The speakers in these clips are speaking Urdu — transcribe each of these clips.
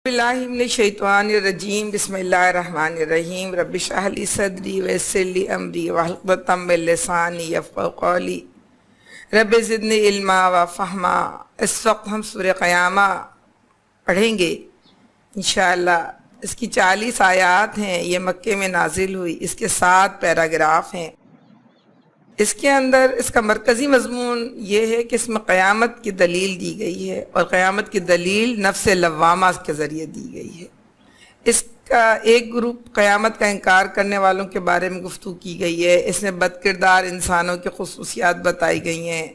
باللہ من الشیطان الرجیم بسم اللہ الرحمن الرحیم رب اشرح لی صدری ویسر لی امری واحلل عقدۃ من لسانی یفقہوا قولی رب زدنی علما و فہما۔ اس وقت ہم سورہ قیامہ پڑھیں گے انشاءاللہ۔ اس کی 40 آیات ہیں، یہ مکے میں نازل ہوئی، اس کے 7 پیراگراف ہیں۔ اس کے اندر اس کا مرکزی مضمون یہ ہے کہ اس میں قیامت کی دلیل دی گئی ہے، اور قیامت کی دلیل نفس لوامہ کے ذریعے دی گئی ہے۔ اس کا ایک گروپ قیامت کا انکار کرنے والوں کے بارے میں گفتگو کی گئی ہے۔ اس میں بد کردار انسانوں کی خصوصیات بتائی گئی ہیں،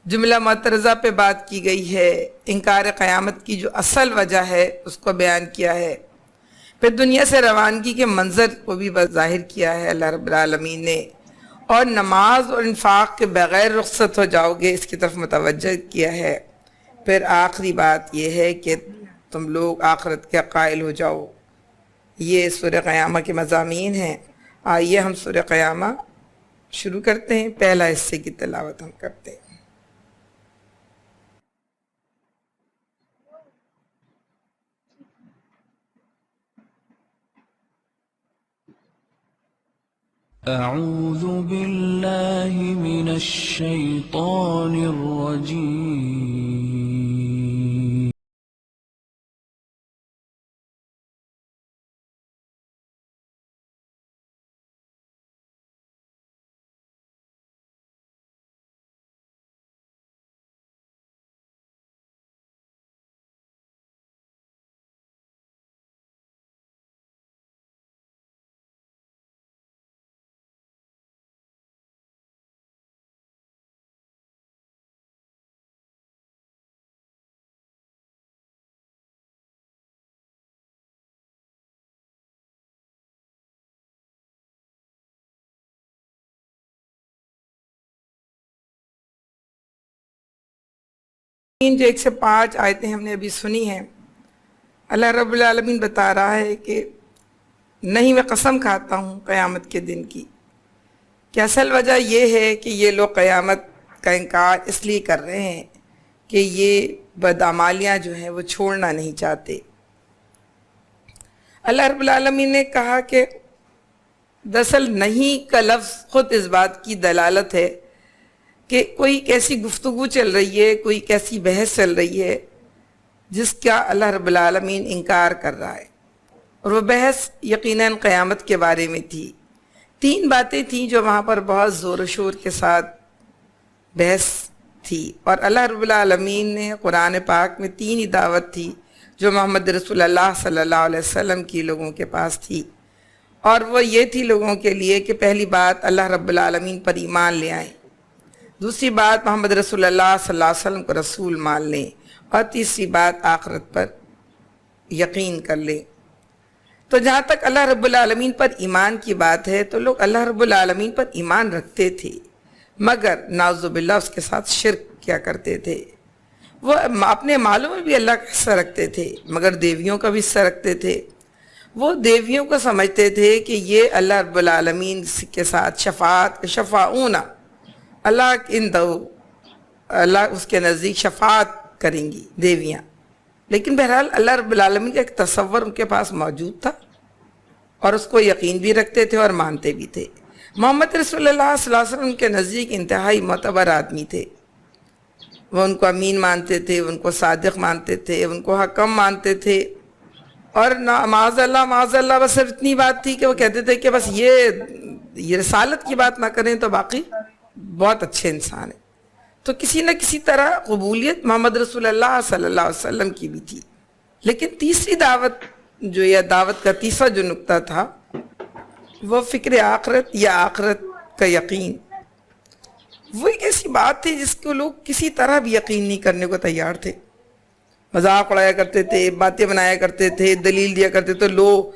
جملہ معترضہ پہ بات کی گئی ہے، انکار قیامت کی جو اصل وجہ ہے اس کو بیان کیا ہے، پھر دنیا سے روانگی کے منظر کو بھی ظاہر کیا ہے اللہ رب العالمین نے، اور نماز اور انفاق کے بغیر رخصت ہو جاؤ گے اس کی طرف متوجہ کیا ہے۔ پھر آخری بات یہ ہے کہ تم لوگ آخرت کے قائل ہو جاؤ۔ یہ سورہ قیامہ کے مضامین ہیں۔ آئیے ہم سورہ قیامہ شروع کرتے ہیں، پہلا حصے کی تلاوت ہم کرتے ہیں۔ اعوذ باللہ من الشیطان الرجیم۔ جو 1 سے 5 آیتیں ہم نے ابھی سنی ہیں، اللہ رب العالمین بتا رہا ہے کہ نہیں، میں قسم کھاتا ہوں قیامت کے دن کی، کہ اصل وجہ یہ ہے کہ یہ لوگ قیامت کا انکار اس لیے کر رہے ہیں کہ یہ بدعمالیاں جو ہیں وہ چھوڑنا نہیں چاہتے۔ اللہ رب العالمین نے کہا کہ دراصل نہیں کا لفظ خود اس بات کی دلالت ہے کہ کوئی کیسی گفتگو چل رہی ہے، کوئی کیسی بحث چل رہی ہے جس کا اللہ رب العالمین انکار کر رہا ہے، اور وہ بحث یقیناً قیامت کے بارے میں تھی۔ 3 باتیں تھیں جو وہاں پر بہت زور و شور کے ساتھ بحث تھی، اور اللہ رب العالمین نے قرآن پاک میں 3 ہی دعوت تھی جو محمد رسول اللہ صلی اللہ علیہ وسلم کی لوگوں کے پاس تھی، اور وہ یہ تھی لوگوں کے لیے کہ پہلی بات اللہ رب العالمین پر ایمان لے آئیں، دوسری بات محمد رسول اللہ صلی اللہ علیہ وسلم کو رسول مان لیں، اور تیسری بات آخرت پر یقین کر لیں۔ تو جہاں تک اللہ رب العالمین پر ایمان کی بات ہے تو لوگ اللہ رب العالمین پر ایمان رکھتے تھے، مگر نعوذ باللہ اس کے ساتھ شرک کیا کرتے تھے۔ وہ اپنے مالوں میں بھی اللہ کا حصہ رکھتے تھے، مگر دیویوں کا بھی حصہ رکھتے تھے۔ وہ دیویوں کو سمجھتے تھے کہ یہ اللہ رب العالمین کے ساتھ شفاعون، اللہ اس کے نزدیک شفاعت کریں گی دیویاں، لیکن بہرحال اللہ رب العالمین کا ایک تصور ان کے پاس موجود تھا، اور اس کو یقین بھی رکھتے تھے اور مانتے بھی تھے۔ محمد رسول اللہ صلی اللہ علیہ وسلم کے نزدیک انتہائی معتبر آدمی تھے، وہ ان کو امین مانتے تھے، ان کو صادق مانتے تھے، ان کو حکم مانتے تھے، اور معاذ اللہ بس صرف اتنی بات تھی کہ وہ کہتے تھے کہ بس یہ رسالت کی بات نہ کریں تو باقی بہت اچھے انسان ہیں۔ تو کسی نہ کسی طرح قبولیت محمد رسول اللہ صلی اللہ علیہ وسلم کی بھی تھی۔ لیکن تیسری دعوت جو یہ دعوت کا تیسرا جو نقطہ تھا وہ فکر آخرت یا آخرت کا یقین۔ وہ ایک ایسی بات تھی جس کو لوگ کسی طرح بھی یقین نہیں کرنے کو تیار تھے، مذاق اڑایا کرتے تھے، باتیں بنایا کرتے تھے، دلیل دیا کرتے تھے، لو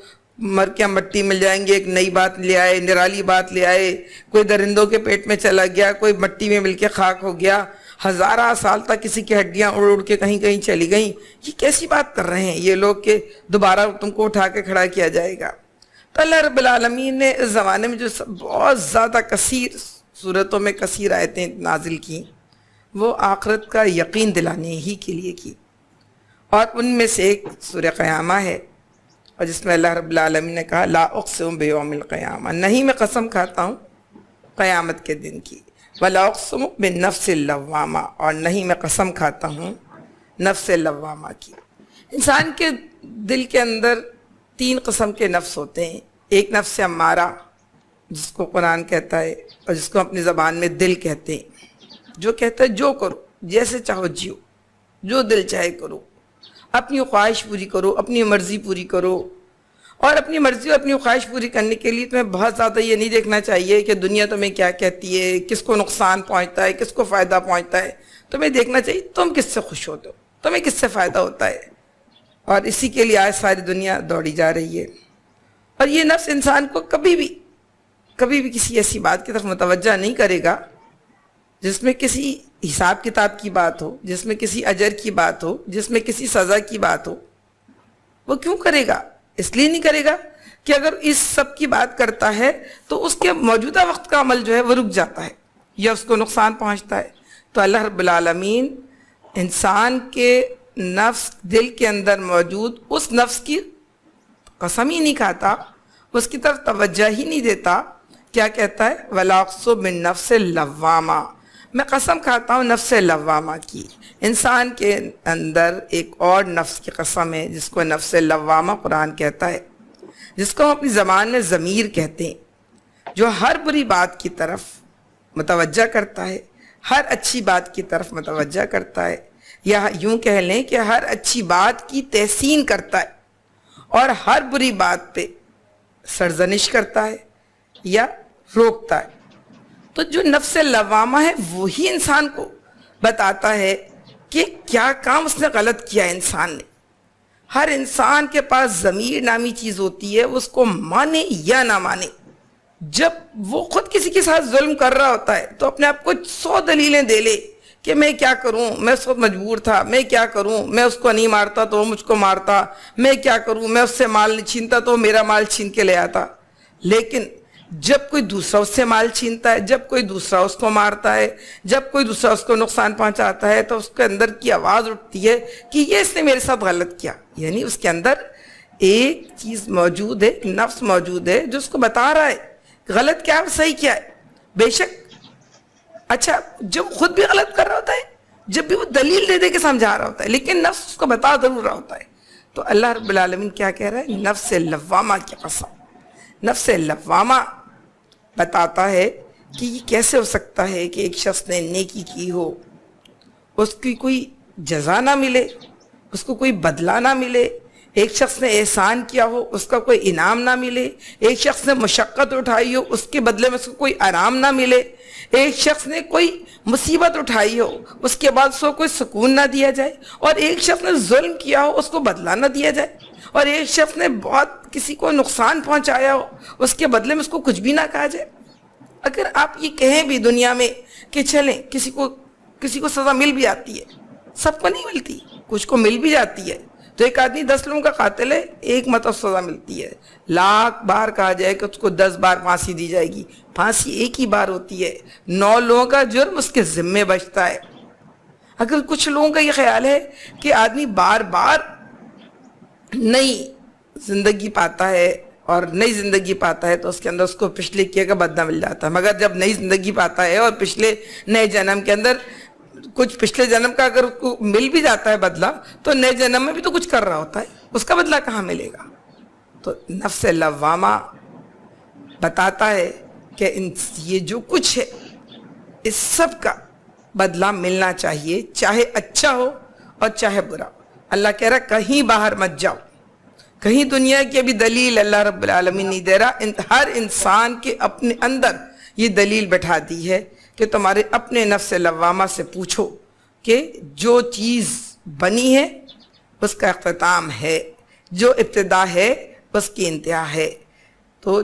مر کے مٹی مل جائیں گے، ایک نئی بات لے آئے، نرالی بات لے آئے، کوئی درندوں کے پیٹ میں چلا گیا، کوئی مٹی میں مل کے خاک ہو گیا، ہزارہ سال تک کسی کی ہڈیاں اڑ اڑ کے کہیں کہیں چلی گئیں۔ یہ کیسی بات کر رہے ہیں یہ لوگ کہ دوبارہ تم کو اٹھا کے کھڑا کیا جائے گا؟ تو اللہ رب العالمین نے اس زمانے میں جو بہت زیادہ کثیر صورتوں میں کثیر آیتیں نازل کی، وہ آخرت کا یقین دلانے ہی کے لیے کی، اور ان میں سے ایک سورہ قیامہ ہے، اور جس میں اللہ رب العالمین نے کہا لا اقسم بیوم القیامہ، نہیں میں قسم کھاتا ہوں قیامت کے دن کی، ولا اقسم بالنفس اللوامہ، اور نہیں میں قسم کھاتا ہوں نفس لوامہ کی۔ انسان کے دل کے اندر 3 قسم کے نفس ہوتے ہیں، ایک نفس امارہ جس کو قرآن کہتا ہے اور جس کو اپنی زبان میں دل کہتے ہیں، جو کہتا ہے جو کرو، جیسے چاہو جیو، جو دل چاہے کرو، اپنی خواہش پوری کرو، اپنی مرضی پوری کرو۔ اور اپنی مرضی اور اپنی خواہش پوری کرنے کے لیے تمہیں بہت زیادہ یہ نہیں دیکھنا چاہیے کہ دنیا تمہیں کیا کہتی ہے، کس کو نقصان پہنچتا ہے، کس کو فائدہ پہنچتا ہے۔ تمہیں دیکھنا چاہیے تم کس سے خوش ہوتے ہو، تمہیں کس سے فائدہ ہوتا ہے، اور اسی کے لیے آج ساری دنیا دوڑی جا رہی ہے۔ اور یہ نفس انسان کو کبھی بھی کسی ایسی بات کی طرف متوجہ نہیں کرے گا جس میں کسی حساب کتاب کی بات ہو، جس میں کسی اجر کی بات ہو، جس میں کسی سزا کی بات ہو۔ وہ کیوں کرے گا؟ اس لیے نہیں کرے گا کہ اگر اس سب کی بات کرتا ہے تو اس کے موجودہ وقت کا عمل جو ہے وہ رک جاتا ہے یا اس کو نقصان پہنچتا ہے۔ تو اللہ رب العالمین انسان کے نفس دل کے اندر موجود اس نفس کی قسم ہی نہیں کھاتا، اس کی طرف توجہ ہی نہیں دیتا۔ کیا کہتا ہے؟ وَلَا أُقْسِمُ بِالنَّفْسِ اللَّوَّامَةِ، میں قسم کھاتا ہوں نفس لوامہ کی۔ انسان کے اندر ایک اور نفس کی قسم ہے جس کو نفس لوامہ قرآن کہتا ہے، جس کو ہم اپنی زبان میں ضمیر کہتے ہیں، جو ہر بری بات کی طرف متوجہ کرتا ہے، ہر اچھی بات کی طرف متوجہ کرتا ہے، یا یوں کہہ لیں کہ ہر اچھی بات کی تحسین کرتا ہے اور ہر بری بات پہ سرزنش کرتا ہے یا روکتا ہے۔ تو جو نفس لوامہ ہے وہی انسان کو بتاتا ہے کہ کیا کام اس نے غلط کیا ہے۔ انسان نے، ہر انسان کے پاس ضمیر نامی چیز ہوتی ہے، اس کو مانے یا نہ مانے۔ جب وہ خود کسی کے ساتھ ظلم کر رہا ہوتا ہے تو اپنے آپ کو 100 دلیلیں دے لے کہ میں کیا کروں، میں اس وقت مجبور تھا، میں کیا کروں، میں اس کو نہیں مارتا تو وہ مجھ کو مارتا، میں کیا کروں، میں اس سے مال نہیں چھینتا تو وہ میرا مال چھین کے لے آتا۔ لیکن جب کوئی دوسرا اس سے مال چھینتا ہے، جب کوئی دوسرا اس کو مارتا ہے، جب کوئی دوسرا اس کو نقصان پہنچاتا ہے، تو اس کے اندر کی آواز اٹھتی ہے کہ یہ اس نے میرے ساتھ غلط کیا۔ یعنی اس کے اندر ایک چیز موجود ہے، ایک نفس موجود ہے جو اس کو بتا رہا ہے غلط کیا ہے صحیح کیا ہے۔ بے شک اچھا جب خود بھی غلط کر رہا ہوتا ہے، جب بھی وہ دلیل دے دے کے سمجھا رہا ہوتا ہے، لیکن نفس اس کو بتا ضرور رہا ہوتا ہے۔ تو اللہ رب العالمین کیا کہہ رہا ہے؟ نفس لوامہ کی قسم۔ نفس لوامہ بتاتا ہے کہ یہ کیسے ہو سکتا ہے کہ ایک شخص نے نیکی کی ہو، اس کی کوئی جزا نہ ملے، اس کو کوئی بدلہ نہ ملے۔ ایک شخص نے احسان کیا ہو، اس کا کوئی انعام نہ ملے۔ ایک شخص نے مشقت اٹھائی ہو، اس کے بدلے میں اس کو کوئی آرام نہ ملے۔ ایک شخص نے کوئی مصیبت اٹھائی ہو، اس کے بعد اس کو کوئی سکون نہ دیا جائے۔ اور ایک شخص نے ظلم کیا ہو، اس کو بدلہ نہ دیا جائے۔ اور ایک شخص نے بہت کسی کو نقصان پہنچایا ہو، اس کے بدلے میں اس کو کچھ بھی نہ کہا جائے۔ اگر آپ یہ کہیں بھی دنیا میں کہ چلیں کسی کو سزا مل بھی آتی ہے، سب کو نہیں ملتی، کچھ کو مل بھی جاتی ہے۔ تو ایک آدمی 10 لوگوں کا قاتل ہے، ایک مرتبہ سزا ملتی ہے۔ 1,00,000 بار کہا جائے کہ اس کو 10 بار پھانسی دی جائے گی، پھانسی ایک ہی بار ہوتی ہے۔ 9 لوگوں کا جرم اس کے ذمے بچتا ہے۔ اگر کچھ لوگوں کا یہ خیال ہے کہ آدمی بار بار نئی زندگی پاتا ہے اور نئی زندگی پاتا ہے تو اس کے اندر اس کو پچھلے کیے کا بدلہ مل جاتا ہے، مگر جب نئی زندگی پاتا ہے اور پچھلے نئے جنم کے اندر کچھ پچھلے جنم کا اگر اس کو مل بھی جاتا ہے بدلہ، تو نئے جنم میں بھی تو کچھ کر رہا ہوتا ہے، اس کا بدلہ کہاں ملے گا؟ تو نفس لوامہ بتاتا ہے کہ یہ جو کچھ ہے اس سب کا بدلہ ملنا چاہیے، چاہے اچھا ہو اور چاہے برا۔ اللہ کہہ رہا کہیں باہر مت جاؤ، کہیں دنیا کی ابھی دلیل اللہ رب العالمین نہیں دے رہا، ہر انسان کے اپنے اندر یہ دلیل بٹھا دی ہے کہ تمہارے اپنے نفس لوامہ سے پوچھو کہ جو چیز بنی ہے اس کا اختتام ہے، جو ابتدا ہے اس کی انتہا ہے۔ تو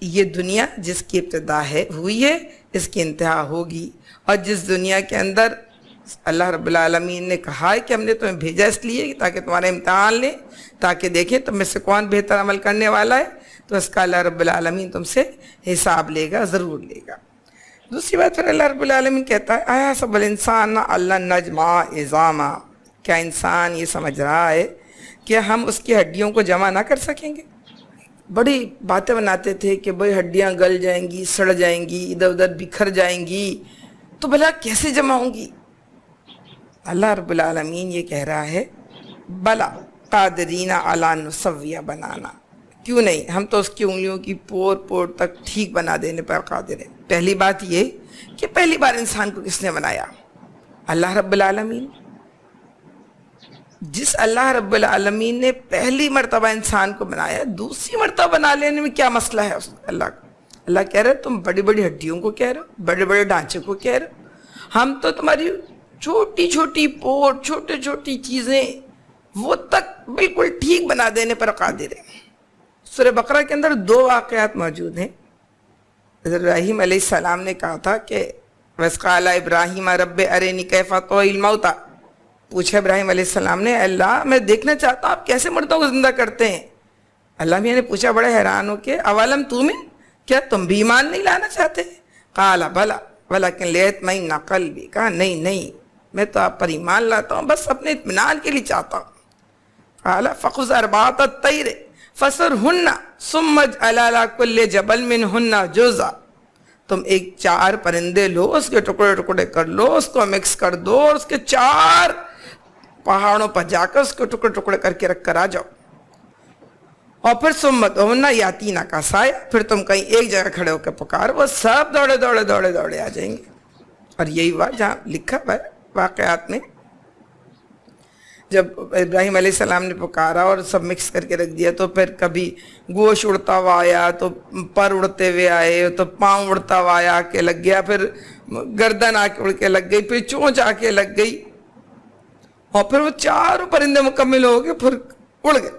یہ دنیا جس کی ابتدا ہوئی ہے اس کی انتہا ہوگی، اور جس دنیا کے اندر اللہ رب العالمین نے کہا ہے کہ ہم نے تمہیں بھیجا اس لیے تاکہ تمہارا امتحان لیں، تاکہ دیکھیں تم میں سے کون بہتر عمل کرنے والا ہے، تو اس کا اللہ رب العالمین تم سے حساب لے گا، ضرور لے گا۔ دوسری بات پھر اللہ رب العالمین کہتا ہے اَيَحْسَبُ الْإِنسَانُ أَلَّن نَّجْمَعَ عِظَامًا، کیا انسان یہ سمجھ رہا ہے کہ ہم اس کی ہڈیوں کو جمع نہ کر سکیں گے؟ بڑی باتیں بناتے تھے کہ بھئی ہڈیاں گل جائیں گی، سڑ جائیں گی، ادھر ادھر بکھر جائیں گی، تو بھلا کیسے جمع ہوں گی؟ اللہ رب العالمین یہ کہہ رہا ہے بلا قادرین علی نسویہ بنانا، کیوں نہیں، ہم تو اس کی انگلیوں کی پور پور تک ٹھیک بنا دینے پر قادر ہیں۔ پہلی بات یہ کہ پہلی بار انسان کو کس نے بنایا؟ اللہ رب العالمین۔ جس اللہ رب العالمین نے پہلی مرتبہ انسان کو بنایا، دوسری مرتبہ بنا لینے میں کیا مسئلہ ہے اللہ کا؟ اللہ کہہ رہے تم بڑی بڑی ہڈیوں کو کہہ رہے ہو، بڑے بڑے ڈھانچے کو کہہ رہے ہو، ہم تو تمہاری چھوٹی چھوٹی پور، چھوٹی چھوٹی چیزیں وہ تک بالکل ٹھیک بنا دینے پر قادر ہیں۔ سورہ بقرہ کے اندر 2 واقعات موجود ہیں۔ حضرت ابراہیم علیہ السلام نے کہا تھا کہ وَإِذْ قَالَ إِبْرَاهِيمَ رَبِّ أَرِنِي كَيْفَ تُحْيِي الْمَوْتَى، پوچھا ابراہیم علیہ السلام نے، اللہ میں دیکھنا چاہتا ہوں آپ کیسے مردوں کو زندہ کرتے ہیں۔ اللہ میاں نے پوچھا بڑے حیران ہو کہ اولم تؤمن، کیا تم بھی ایمان نہیں لانا چاہتے؟ قال بلا ولکن لیطمئن قلبی، کہا نہیں میں تو آپ پر ایمان لاتا ہوں، بس اپنے اطمینان کے لیے چاہتا ہوں۔ قال فخذ اربعۃ الطیر فصرہن ثم اجعل علی کل جبل منہن جزءا، تم 4 پرندے لو، اس کے ٹکڑے ٹکڑے کر لو، اس کو مکس کر دو اور اس کے 4 پہاڑوں پر جا کر اس کو ٹکڑے ٹکڑے کر کے رکھ کر آ جاؤ، اور پھر سمت ہونا یاتینا کا سایہ، پھر تم کہیں ایک جگہ کھڑے ہو کے پکار، وہ سب دوڑے دوڑے دوڑے دوڑے آ جائیں گے۔ اور یہی ہوا جہاں لکھا ہے واقعات میں، جب ابراہیم علیہ السلام نے پکارا اور سب مکس کر کے رکھ دیا، تو پھر کبھی گوشت اڑتا ہوا آیا، تو پر اڑتے ہوئے آئے، تو پاؤں اڑتا ہوا آیا کے لگ گیا، پھر گردن آ کے اڑ کے لگ گئی، پھر چونچ آ کے لگ گئی، اور پھر وہ 4 پرندے مکمل ہو گئے، پھر اڑ گئے۔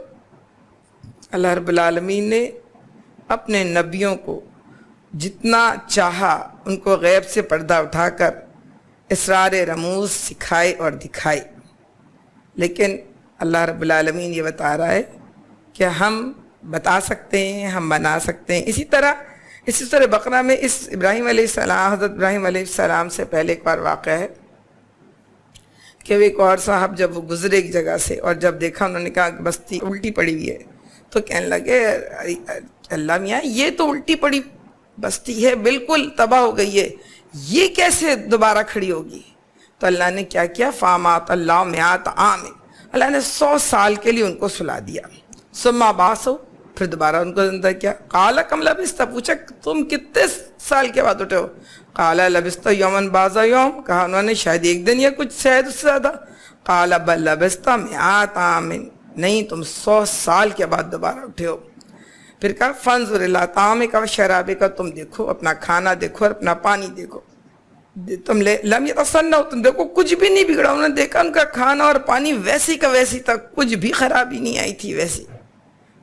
اللہ رب العالمین نے اپنے نبیوں کو جتنا چاہا ان کو غیب سے پردہ اٹھا کر اسرار رموز سکھائے اور دکھائے، لیکن اللہ رب العالمین یہ بتا رہا ہے کہ ہم بتا سکتے ہیں، ہم بنا سکتے ہیں۔ اسی طرح اسی سورہ بقرہ میں اس ابراہیم علیہ السلام، حضرت ابراہیم علیہ السلام سے پہلے ایک بار واقعہ ہے کہ وہ ایک اور صاحب جب وہ گزرے ایک جگہ سے، اور جب دیکھا انہوں نے کہا کہ بستی الٹی پڑی ہوئی ہے، تو کہنے لگے اللہ میاں یہ تو الٹی پڑی بستی ہے، بالکل تباہ ہو گئی ہے، یہ کیسے دوبارہ کھڑی ہوگی؟ تو اللہ نے کیا کیا؟ فامات اللہ میات عام، اللہ نے 100 سال کے لیے ان کو سلا دیا۔ ثم بعثوا، پھر دوبارہ ان کو زندہ کیا۔ قال کم لبثت، پوچھا تم کتنے سال کے بعد اٹھے ہو؟ قال لبثت یوما بعض یوم، کہا انہوں نے شاید ایک دن یا کچھ شاید اس سے زیادہ۔ قال بل لبثت مئات عام، نہیں تم 100 سال کے بعد دوبارہ اٹھے ہو۔ پھر کہا فانظر الی طعامک و شرابک، تم دیکھو اپنا کھانا دیکھو اور اپنا پانی دیکھو، تم لم یتصنعوا، تم دیکھو کچھ بھی نہیں بگڑا، انہوں نے دیکھا ان کا کھانا اور پانی ویسی کا ویسی تک، کچھ بھی خرابی نہیں آئی تھی ویسی۔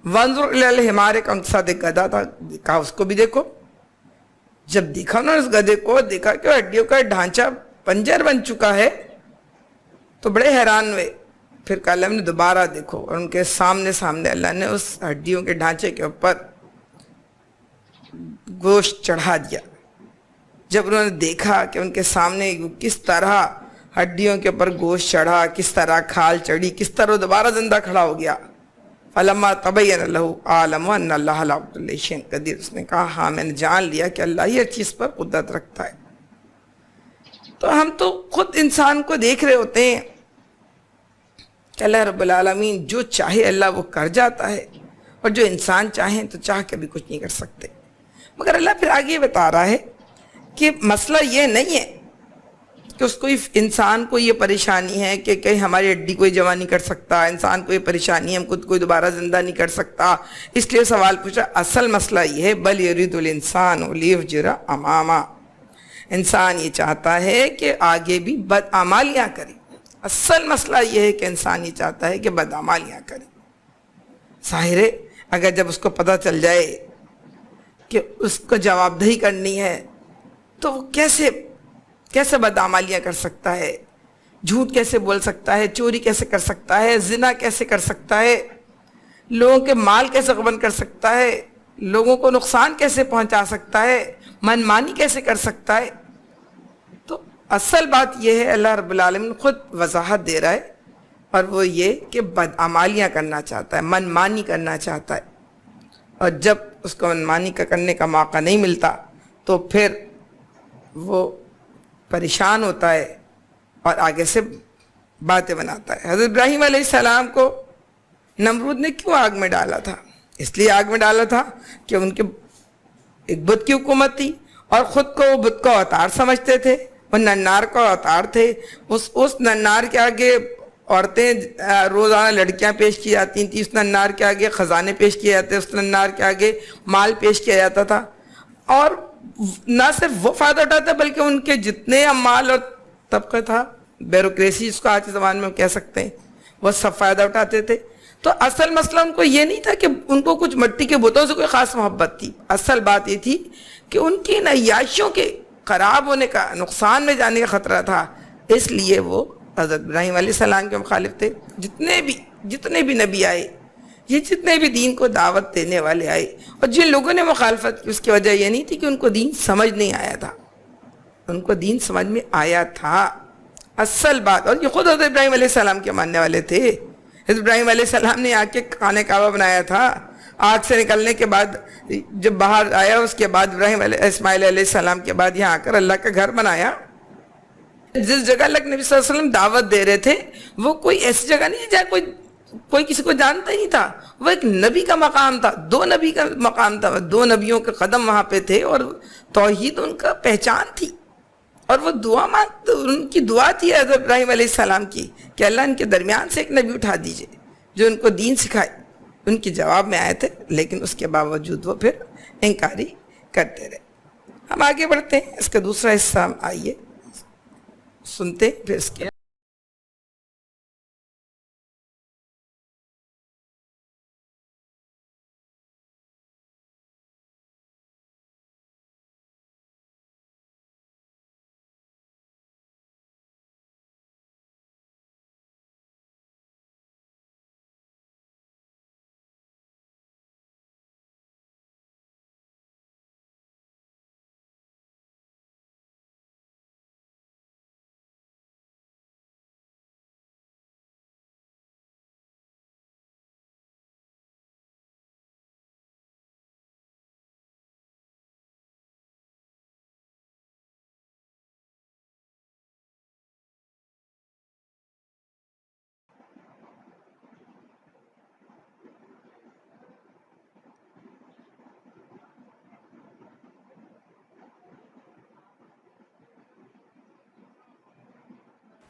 وانظر الی الحمار، کا ان کے ساتھ ایک گدھا تھا، کہا اس کو بھی دیکھو۔ جب دیکھا انہوں نے اس گدھے کو، دیکھا کہ ہڈیوں کا ڈھانچہ پنجر بن چکا ہے، تو بڑے حیران ہوئے۔ پھر کہا اللہ نے دوبارہ دیکھو، اور ان کے سامنے اللہ نے اس ہڈیوں کے ڈھانچے کے اوپر گوشت چڑھا دیا۔ جب انہوں نے دیکھا کہ ان کے سامنے کس طرح ہڈیوں کے اوپر گوشت چڑھا، کس طرح کھال چڑھی، کس طرح دوبارہ زندہ کھڑا ہو گیا، فلما تبین لہ عالم ان اللہ علی کل شیء قدیر، اس نے کہا ہاں میں نے جان لیا کہ اللہ ہی ہر چیز پر قدرت رکھتا ہے۔ تو ہم تو خود انسان کو دیکھ رہے ہوتے ہیں کہ اللہ رب العالمین جو چاہے اللہ وہ کر جاتا ہے، اور جو انسان چاہیں تو چاہ کے بھی کچھ نہیں کر سکتے۔ مگر اللہ پھر آگے بتا رہا ہے کہ مسئلہ یہ نہیں ہے کہ اس کو انسان کو یہ پریشانی ہے کہ کہیں ہماری ہڈی کوئی جمع نہیں کر سکتا، انسان کو یہ پریشانی ہے ہم خود کوئی دوبارہ زندہ نہیں کر سکتا، اس لیے سوال پوچھا۔ اصل مسئلہ یہ ہے بل یرید الانسان لیفجر اماما، انسان یہ چاہتا ہے کہ آگے بھی بدعمالیاں کرے۔ اصل مسئلہ یہ ہے کہ انسان یہ چاہتا ہے کہ بدعمالیاں کرے۔ ظاہر ہے اگر جب اس کو پتہ چل جائے کہ اس کو جواب دہی کرنی ہے تو وہ کیسے بدعمالیاں کر سکتا ہے، جھوٹ کیسے بول سکتا ہے، چوری کیسے کر سکتا ہے، زنا کیسے کر سکتا ہے، لوگوں کے مال کیسے غبن کر سکتا ہے، لوگوں کو نقصان کیسے پہنچا سکتا ہے، من مانی کیسے کر سکتا ہے۔ تو اصل بات یہ ہے اللہ رب العالمین خود وضاحت دے رہا ہے اور وہ یہ کہ بدعمالیاں کرنا چاہتا ہے، من مانی کرنا چاہتا ہے، اور جب اس کو من مانی کا کرنے کا موقع نہیں ملتا تو پھر وہ پریشان ہوتا ہے اور آگے سے باتیں بناتا ہے۔ حضرت ابراہیم علیہ السلام کو نمرود نے کیوں آگ میں ڈالا تھا؟ اس لیے آگ میں ڈالا تھا کہ ان کے ایک بت کی حکومت تھی اور خود کو وہ بت کا اوتار سمجھتے تھے، وہ ننار کا اوتار تھے۔ اس ننار کے آگے عورتیں روزانہ لڑکیاں پیش کی جاتی تھیں، اس ننار کے آگے خزانے پیش کیے جاتے، اس ننار کے آگے مال پیش کیا جاتا تھا، اور نہ صرف وہ فائدہ اٹھاتا بلکہ ان کے جتنے مال اور طبقہ تھا، بیوروکریسی جس کو آج کے زمانے میں ہم کہہ سکتے ہیں، وہ سب فائدہ اٹھاتے تھے۔ تو اصل مسئلہ ان کو یہ نہیں تھا کہ ان کو کچھ مٹی کے بتوں سے کوئی خاص محبت تھی، اصل بات یہ تھی کہ ان کی عیاشیوں کے خراب ہونے کا، نقصان میں جانے کا خطرہ تھا، اس لیے وہ حضرت ابراہیم علیہ السلام کے مخالف تھے۔ جتنے بھی نبی آئے، یہ جتنے بھی دین کو دعوت دینے والے آئے، اور جن لوگوں نے مخالفت کی، اس کی وجہ یہ نہیں تھی کہ ان کو دین سمجھ نہیں آیا تھا، ان کو دین سمجھ میں آیا تھا اصل بات۔ اور یہ خود حضرت ابراہیم علیہ السلام کے ماننے والے تھے۔ حضرت ابراہیم علیہ السلام نے آ کے خانہ کعبہ بنایا تھا، آگ سے نکلنے کے بعد جب باہر آیا، اس کے بعد اسماعیل علیہ السلام کے بعد یہاں آ کر اللہ کا گھر بنایا۔ جس جگہ اللہ کے نبی صلی اللہ علیہ وسلم دعوت دے رہے تھے وہ کوئی ایسی جگہ نہیں ہے جہاں کوئی کسی کو جانتا ہی نہیں تھا، وہ ایک نبی کا مقام تھا، دو نبی کا مقام تھا، دو نبیوں کے قدم وہاں پہ تھے، اور توحید ان کا پہچان تھی، اور وہ ان کی دعا تھی حضرت ابراہیم علیہ السلام کی کہ اللہ ان کے درمیان سے ایک نبی اٹھا دیجئے جو ان کو دین سکھائے۔ ان کے جواب میں آئے تھے، لیکن اس کے باوجود وہ پھر انکاری کرتے رہے۔ ہم آگے بڑھتے ہیں، اس کا دوسرا حصہ ہم آئیے سنتے ہیں، پھر اس کے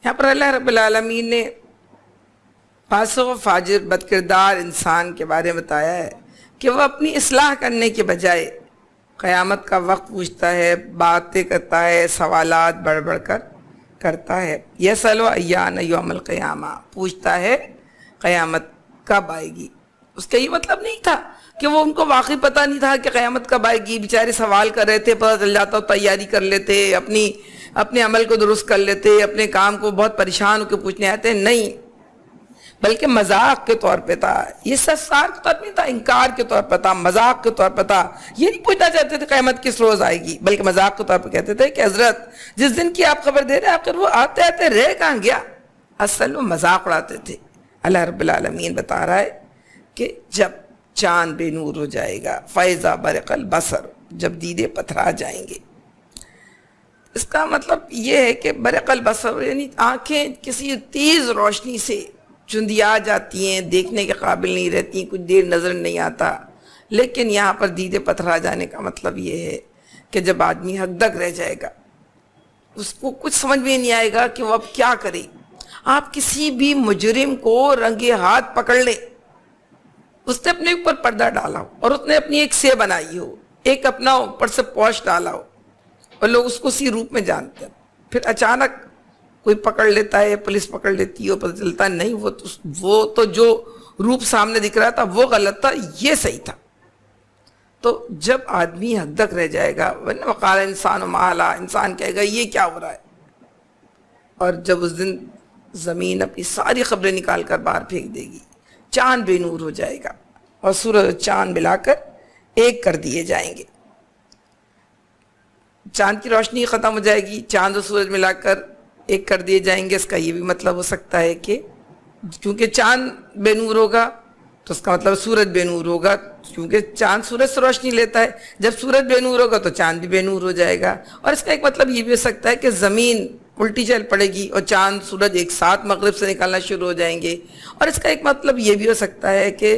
یہاں پر اللہ رب العالمین نے فاسق و فاجر بد کردار انسان کے بارے میں بتایا ہے کہ وہ اپنی اصلاح کرنے کے بجائے قیامت کا وقت پوچھتا ہے، باتیں کرتا ہے، سوالات بڑھ بڑھ کر کرتا ہے۔ یسأل ایان یوم القیامہ، پوچھتا ہے قیامت کب آئے گی۔ اس کا یہ مطلب نہیں تھا کہ وہ ان کو واقعی پتہ نہیں تھا کہ قیامت کب آئے گی، بیچارے سوال کر رہے تھے، پتہ چل جاتا، تیاری کر لیتے، اپنے عمل کو درست کر لیتے، اپنے کام کو بہت پریشان ہو کے پوچھنے آتے، نہیں، بلکہ مذاق کے طور پہ تھا، یہ استفسار کے طور پہ نہیں تھا، انکار کے طور پہ تھا، مذاق کے طور پہ تھا۔ یہ نہیں پوچھنا چاہتے تھے قیامت کس روز آئے گی، بلکہ مذاق کے طور پہ کہتے تھے کہ حضرت جس دن کی آپ خبر دے رہے ہیں آخر وہ آتے آتے رہ کہاں گیا۔ اصل وہ مذاق اڑاتے تھے۔ اللہ رب العالمین بتا رہا ہے کہ جب چاند بے نور ہو جائے گا، فَإِذَا بَرِقَ الْبَصَرُ، جب دیدے پتھرا جائیں گے۔ اس کا مطلب یہ ہے کہ برق البصر یعنی آنکھیں کسی تیز روشنی سے چندیا جاتی ہیں، دیکھنے کے قابل نہیں رہتی، کچھ دیر نظر نہیں آتا، لیکن یہاں پر دیدے پتھرا جانے کا مطلب یہ ہے کہ جب آدمی حق دک رہ جائے گا، اس کو کچھ سمجھ میں نہیں آئے گا کہ وہ اب کیا کرے۔ آپ کسی بھی مجرم کو رنگے ہاتھ پکڑ لیں، اس نے اپنے اوپر پردہ ڈالا ہو اور اس نے اپنی ایک سے بنائی ہو، ایک اپنا اوپر سے پوش ڈالا ہو، اور لوگ اس کو اسی روپ میں جانتے ہیں، پھر اچانک کوئی پکڑ لیتا ہے، پولیس پکڑ لیتی ہے، پتہ چلتا ہے نہیں وہ تو جو روپ سامنے دکھ رہا تھا وہ غلط تھا، یہ صحیح تھا۔ تو جب آدمی حق تک رہ جائے گا، وقال انسان مالا، انسان کہے گا یہ کیا ہو رہا ہے، اور جب اس دن زمین اپنی ساری خبریں نکال کر باہر پھینک دے گی، چاند بے نور ہو جائے گا اور سورج اور چاند ملا کر ایک کر دیے جائیں گے، چاند کی روشنی ختم ہو جائے گی، چاند اور سورج ملا کر ایک کر دیے جائیں گے۔ اس کا یہ بھی مطلب ہو سکتا ہے کہ کیونکہ چاند بے نور ہوگا تو اس کا مطلب سورج بے نور ہوگا، کیونکہ چاند سورج سے روشنی لیتا ہے، جب سورج بے نور ہوگا تو چاند بھی بے نور ہو جائے گا۔ اور اس کا ایک مطلب یہ بھی ہو سکتا ہے کہ زمین الٹی چل پڑے گی اور چاند سورج ایک ساتھ مغرب سے نکالنا شروع ہو جائیں گے۔ اور اس کا ایک مطلب یہ بھی ہو سکتا ہے کہ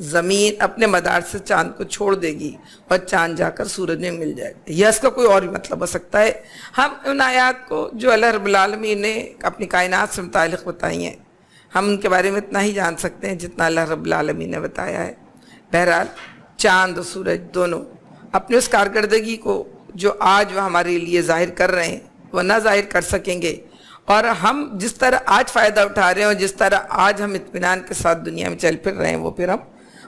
زمین اپنے مدار سے چاند کو چھوڑ دے گی اور چاند جا کر سورج میں مل جائے گا، یا اس کا کوئی اور بھی مطلب ہو سکتا ہے۔ ہم ان آیات کو جو اللہ رب العالمین نے اپنی کائنات سے متعلق بتائی ہیں، ہم ان کے بارے میں اتنا ہی جان سکتے ہیں جتنا اللہ رب العالمین نے بتایا ہے۔ بہرحال چاند اور سورج دونوں اپنی اس کارکردگی کو جو آج وہ ہمارے لیے ظاہر کر رہے ہیں وہ نہ ظاہر کر سکیں گے، اور ہم جس طرح آج فائدہ اٹھا رہے ہیں اور جس طرح آج ہم اطمینان کے ساتھ دنیا میں چل پھر رہے ہیں وہ پھر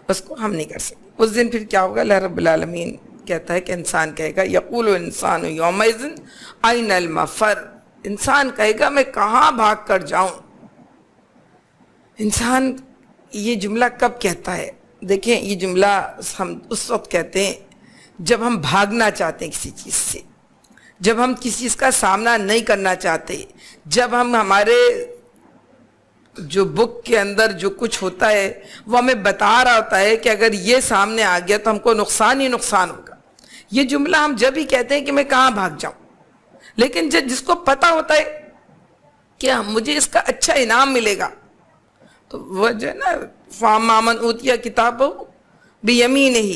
اس کو ہم نہیں کر سکتے۔ اس دن پھر کیا ہوگا؟ اللہ رب العالمین کہتا ہے کہ انسان کہے گا یقول الانسان یومئذ این المفر، انسان کہے گا میں کہاں بھاگ کر جاؤں۔ انسان یہ جملہ کب کہتا ہے؟ دیکھیں یہ جملہ ہم اس وقت کہتے ہیں جب ہم بھاگنا چاہتے ہیں کسی چیز سے، جب ہم کسی چیز کا سامنا نہیں کرنا چاہتے، جب ہم ہمارے جو بک کے اندر جو کچھ ہوتا ہے وہ ہمیں بتا رہا ہوتا ہے کہ اگر یہ سامنے آ گیا تو ہم کو نقصان ہی نقصان ہوگا۔ یہ جملہ ہم جب ہی کہتے ہیں کہ میں کہاں بھاگ جاؤں، لیکن جس کو پتہ ہوتا ہے کہ مجھے اس کا اچھا انعام ملے گا تو وہ جو ہے نا فَأَمَّا مَنْ أُوتِيَ كِتَابَهُ بِيَمِينِهِ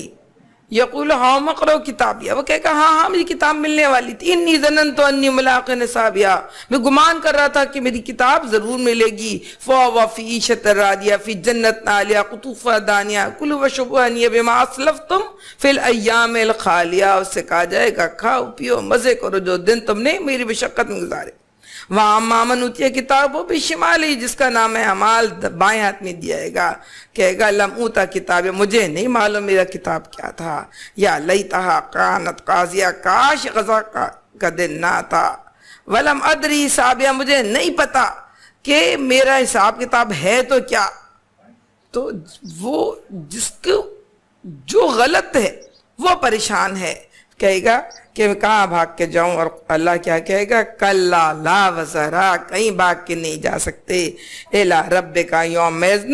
یقول ہاؤ مقرو کتابیا، وہ کہے گا ہاں میری کتاب ملنے والی تھی، انی ظننت انی ملاق حسابیا، میں گمان کر رہا تھا کہ میری کتاب ضرور ملے گی۔ فَهُوَ فِي عِيشَةٍ رَاضِيَةٍ فِي جَنَّةٍ عَالِيَةٍ قُطُوفُهَا دَانِيَةٌ كُلُوا وَاشْرَبُوا هَنِيئًا بِمَا أَسْلَفْتُمْ فِي الْأَيَّامِ الْخَالِيَةِ، اس سے کہا جائے گا کھاؤ پیو مزے کرو جو دن تم نے میری مشقت میں گزارے۔ وَأَمَّا مَنْ أُوتِيَ كِتَابَهُ بِشِمَالِهِ، جس کا نام ہے اعمال بائیں ہاتھ میں دیا گا، کہے گا لم اوتا کتاب، مجھے نہیں معلوم میرا کتاب کیا تھا، یا لیتہا کانت قاضیہ، کاش قضا کا دن نہ تھا، ولم ادری حسابیہ، مجھے نہیں پتا کہ میرا حساب کتاب ہے تو کیا۔ تو وہ جس کو جو غلط ہے وہ پریشان ہے، کہے گا کہ میں کہاں بھاگ کے جاؤں، اور اللہ کیا کہے گا؟ کلا لا وزرا، کہیں بھاگ کے نہیں جا سکتے، الی ربک یومئذ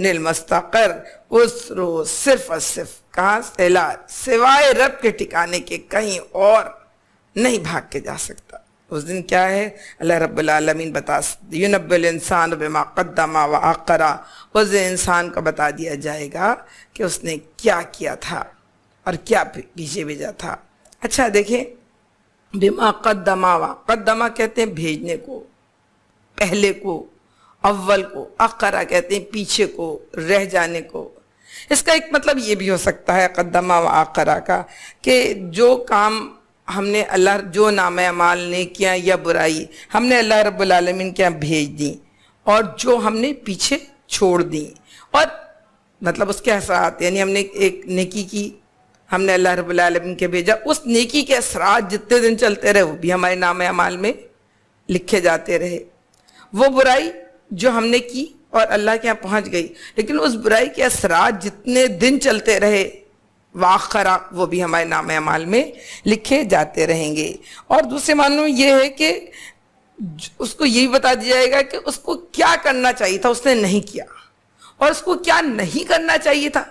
المستقر، اس روز صرف اور صرف کہاں سے؟ سوائے رب کے ٹھکانے کے کہیں اور نہیں بھاگ کے جا سکتا۔ اس دن کیا ہے؟ اللہ رب العالمین ینبئ الانسان بما قدم واخر، اس دن انسان کو بتا دیا جائے گا کہ اس نے کیا کیا تھا اور کیا پیچھے بھیجا تھا۔ اچھا دیکھیں، بما قدم، قدمہ کہتے ہیں بھیجنے کو، پہلے کو، اول کو، اخرہ کہتے ہیں پیچھے کو، رہ جانے کو۔ اس کا ایک مطلب یہ بھی ہو سکتا ہے قدمہ و آخرہ کا کہ جو کام ہم نے اللہ، جو نام اعمال نے کیا یا برائی ہم نے اللہ رب العالمین کے یہاں بھیج دیں، اور جو ہم نے پیچھے چھوڑ دیں، اور مطلب اس کے اثرات، یعنی ہم نے ایک نیکی کی، ہم نے اللہ رب العالمین کے بھیجا، اس نیکی کے اثرات جتنے دن چلتے رہے وہ بھی ہمارے نام اعمال میں لکھے جاتے رہے۔ وہ برائی جو ہم نے کی اور اللہ کے یہاں پہنچ گئی، لیکن اس برائی کے اثرات جتنے دن چلتے رہے واخرہ وہ بھی ہمارے نام اعمال میں لکھے جاتے رہیں گے۔ اور دوسرے معنوں میں یہ ہے کہ اس کو یہی بتا دیا جائے گا کہ اس کو کیا کرنا چاہیے تھا اس نے نہیں کیا، اور اس کو کیا نہیں کرنا چاہیے تھا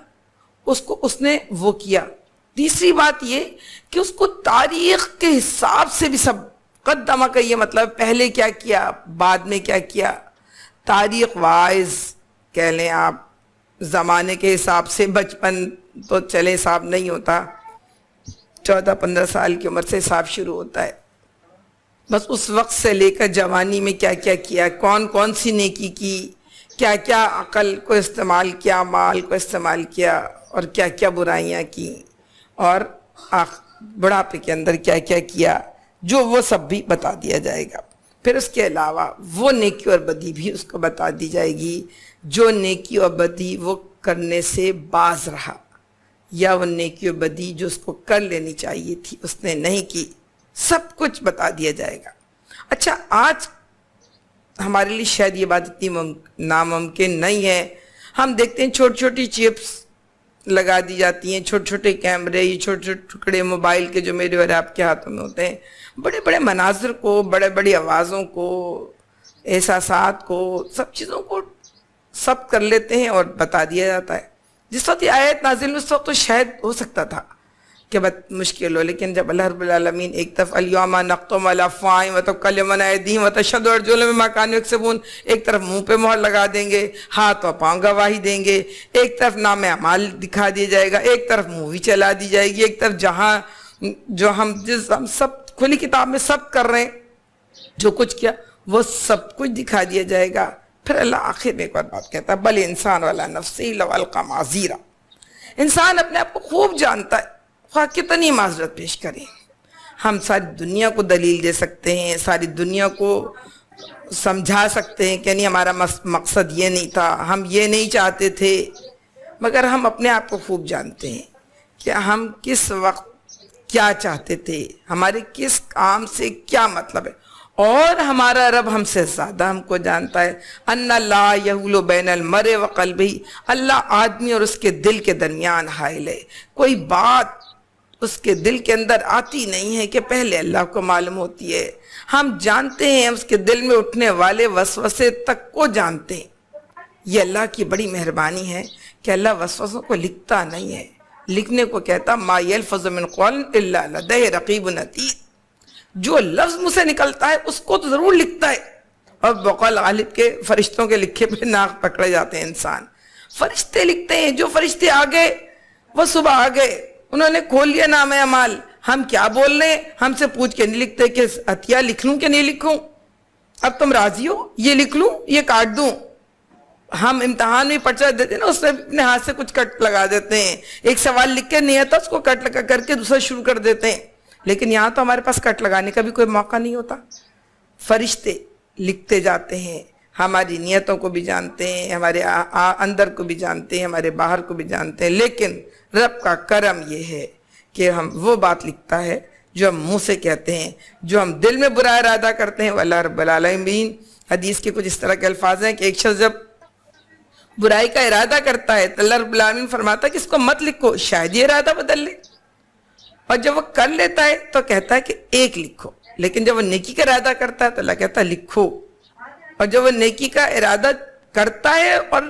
اس نے وہ کیا۔ تیسری بات یہ کہ اس کو تاریخ کے حساب سے بھی سب، قدمہ کا یہ مطلب پہلے کیا کیا بعد میں کیا کیا، تاریخ وائز کہہ لیں آپ، زمانے کے حساب سے۔ بچپن تو چلے حساب نہیں ہوتا، 14-15 سال کی عمر سے حساب شروع ہوتا ہے، بس اس وقت سے لے کر جوانی میں کیا کیا کیا، کون کون سی نیکی کی، کیا کیا عقل کو استعمال کیا، مال کو استعمال کیا، اور کیا کیا برائیاں کی، اور بڑھاپے کے اندر کیا کیا کیا، جو وہ سب بھی بتا دیا جائے گا۔ پھر اس کے علاوہ وہ نیکی اور بدی بھی اس کو بتا دی جائے گی، جو نیکی اور بدی وہ کرنے سے باز رہا، یا وہ نیکی اور بدی جو اس کو کر لینی چاہیے تھی اس نے نہیں کی، سب کچھ بتا دیا جائے گا۔ اچھا آج ہمارے لیے شاید یہ بات اتنی ناممکن نہیں ہے، ہم دیکھتے ہیں چھوٹی چھوٹی چپس لگا دی جاتی ہیں، چھوٹے چھوٹے کیمرے، یہ چھوٹے چھوٹے ٹکڑے موبائل کے جو میرے اور آپ کے ہاتھوں میں ہوتے ہیں، بڑے بڑے مناظر کو، بڑے بڑی آوازوں کو احساسات کو، سب چیزوں کو سب کر لیتے ہیں اور بتا دیا جاتا ہے. جس وقت یہ آیت نازل ہوئی اس وقت تو شاید ہو سکتا تھا کہ مشکل ہو، لیکن جب اللہ رب العالمین ایک طرف الیوم نختم علی افواہہم وتکلمنا ایدیہم وتشہد ارجلہم بما کانوا یکسبون، ایک طرف منہ پہ مہر لگا دیں گے، ہاتھ اور پاؤں گواہی دیں گے، ایک طرف نام اعمال دکھا دیا جائے گا، ایک طرف مووی چلا دی جائے گی، ایک طرف جہاں جو ہم سب کھلی کتاب میں سب کر رہے ہیں، جو کچھ کیا وہ سب کچھ دکھا دیا جائے گا. پھر اللہ آخر میں ایک اور بات کہتا ہے، بل انسان والا نفسی لو القی معاذیرا، انسان اپنے آپ کو خوب جانتا ہے، خواہ کتنی معذرت پیش کریں. ہم ساری دنیا کو دلیل دے سکتے ہیں، ساری دنیا کو سمجھا سکتے ہیں کہ نہیں ہمارا مقصد یہ نہیں تھا، ہم یہ نہیں چاہتے تھے، مگر ہم اپنے آپ کو خوب جانتے ہیں کہ ہم کس وقت کیا چاہتے تھے، ہمارے کس کام سے کیا مطلب ہے. اور ہمارا رب ہم سے زیادہ ہم کو جانتا ہے. ان لا یحول بین المرء وقلبہ، اللہ آدمی اور اس کے دل کے درمیان حائل ہے. کوئی بات اس کے دل کے اندر آتی نہیں ہے کہ پہلے اللہ کو معلوم ہوتی ہے. ہم جانتے ہیں، اس کے دل میں اٹھنے والے وسوسے تک کو جانتے ہیں. یہ اللہ کی بڑی مہربانی ہے کہ اللہ وسوسوں کو لکھتا نہیں ہے. لکھنے کو کہتا ما یلفظ من قول الا لدیہ رقیب عتید، جو لفظ مجھ سے نکلتا ہے اس کو تو ضرور لکھتا ہے. اور بقول غالب کے فرشتوں کے لکھے پہ ناک پکڑے جاتے ہیں انسان. فرشتے لکھتے ہیں، جو فرشتے آ گئے وہ صبح آ گئے، انہوں نے کھول لیا نام اعمال. ہم کیا بول رہے ہیں، ہم سے پوچھ کے نہیں لکھتے کہ عطیہ لکھ لوں کہ نہیں لکھوں، اب تم راضی ہو یہ لکھ لوں یہ کاٹ دوں. ہم امتحان میں پرچہ دیتے ہیں نا، اس میں اپنے ہاتھ سے کچھ کٹ لگا دیتے ہیں، ایک سوال لکھ کے نہیں آتا اس کو کٹ لگا کر کے دوسرا شروع کر دیتے ہیں. لیکن یہاں تو ہمارے پاس کٹ لگانے کا بھی کوئی موقع نہیں ہوتا. فرشتے لکھتے جاتے ہیں، ہماری نیتوں کو بھی جانتے ہیں، ہمارے اندر کو بھی جانتے ہیں، ہمارے باہر کو بھی جانتے ہیں. لیکن رب کا کرم یہ ہے کہ ہم وہ بات لکھتا ہے جو ہم منہ سے کہتے ہیں، جو ہم دل میں برا ارادہ کرتے ہیں. واللہ رب العالمین، حدیث کے کچھ اس طرح کے الفاظ ہیں کہ ایک شخص جب برائی کا ارادہ کرتا ہے تو اللہ رب العالمین فرماتا ہے کہ اس کو مت لکھو، شاید یہ ارادہ بدل لے. اور جب وہ کر لیتا ہے تو کہتا ہے کہ ایک لکھو. لیکن جب وہ نیکی کا ارادہ کرتا ہے تو اللہ کہتا ہے لکھو. اور جب وہ نیکی کا ارادہ کرتا ہے اور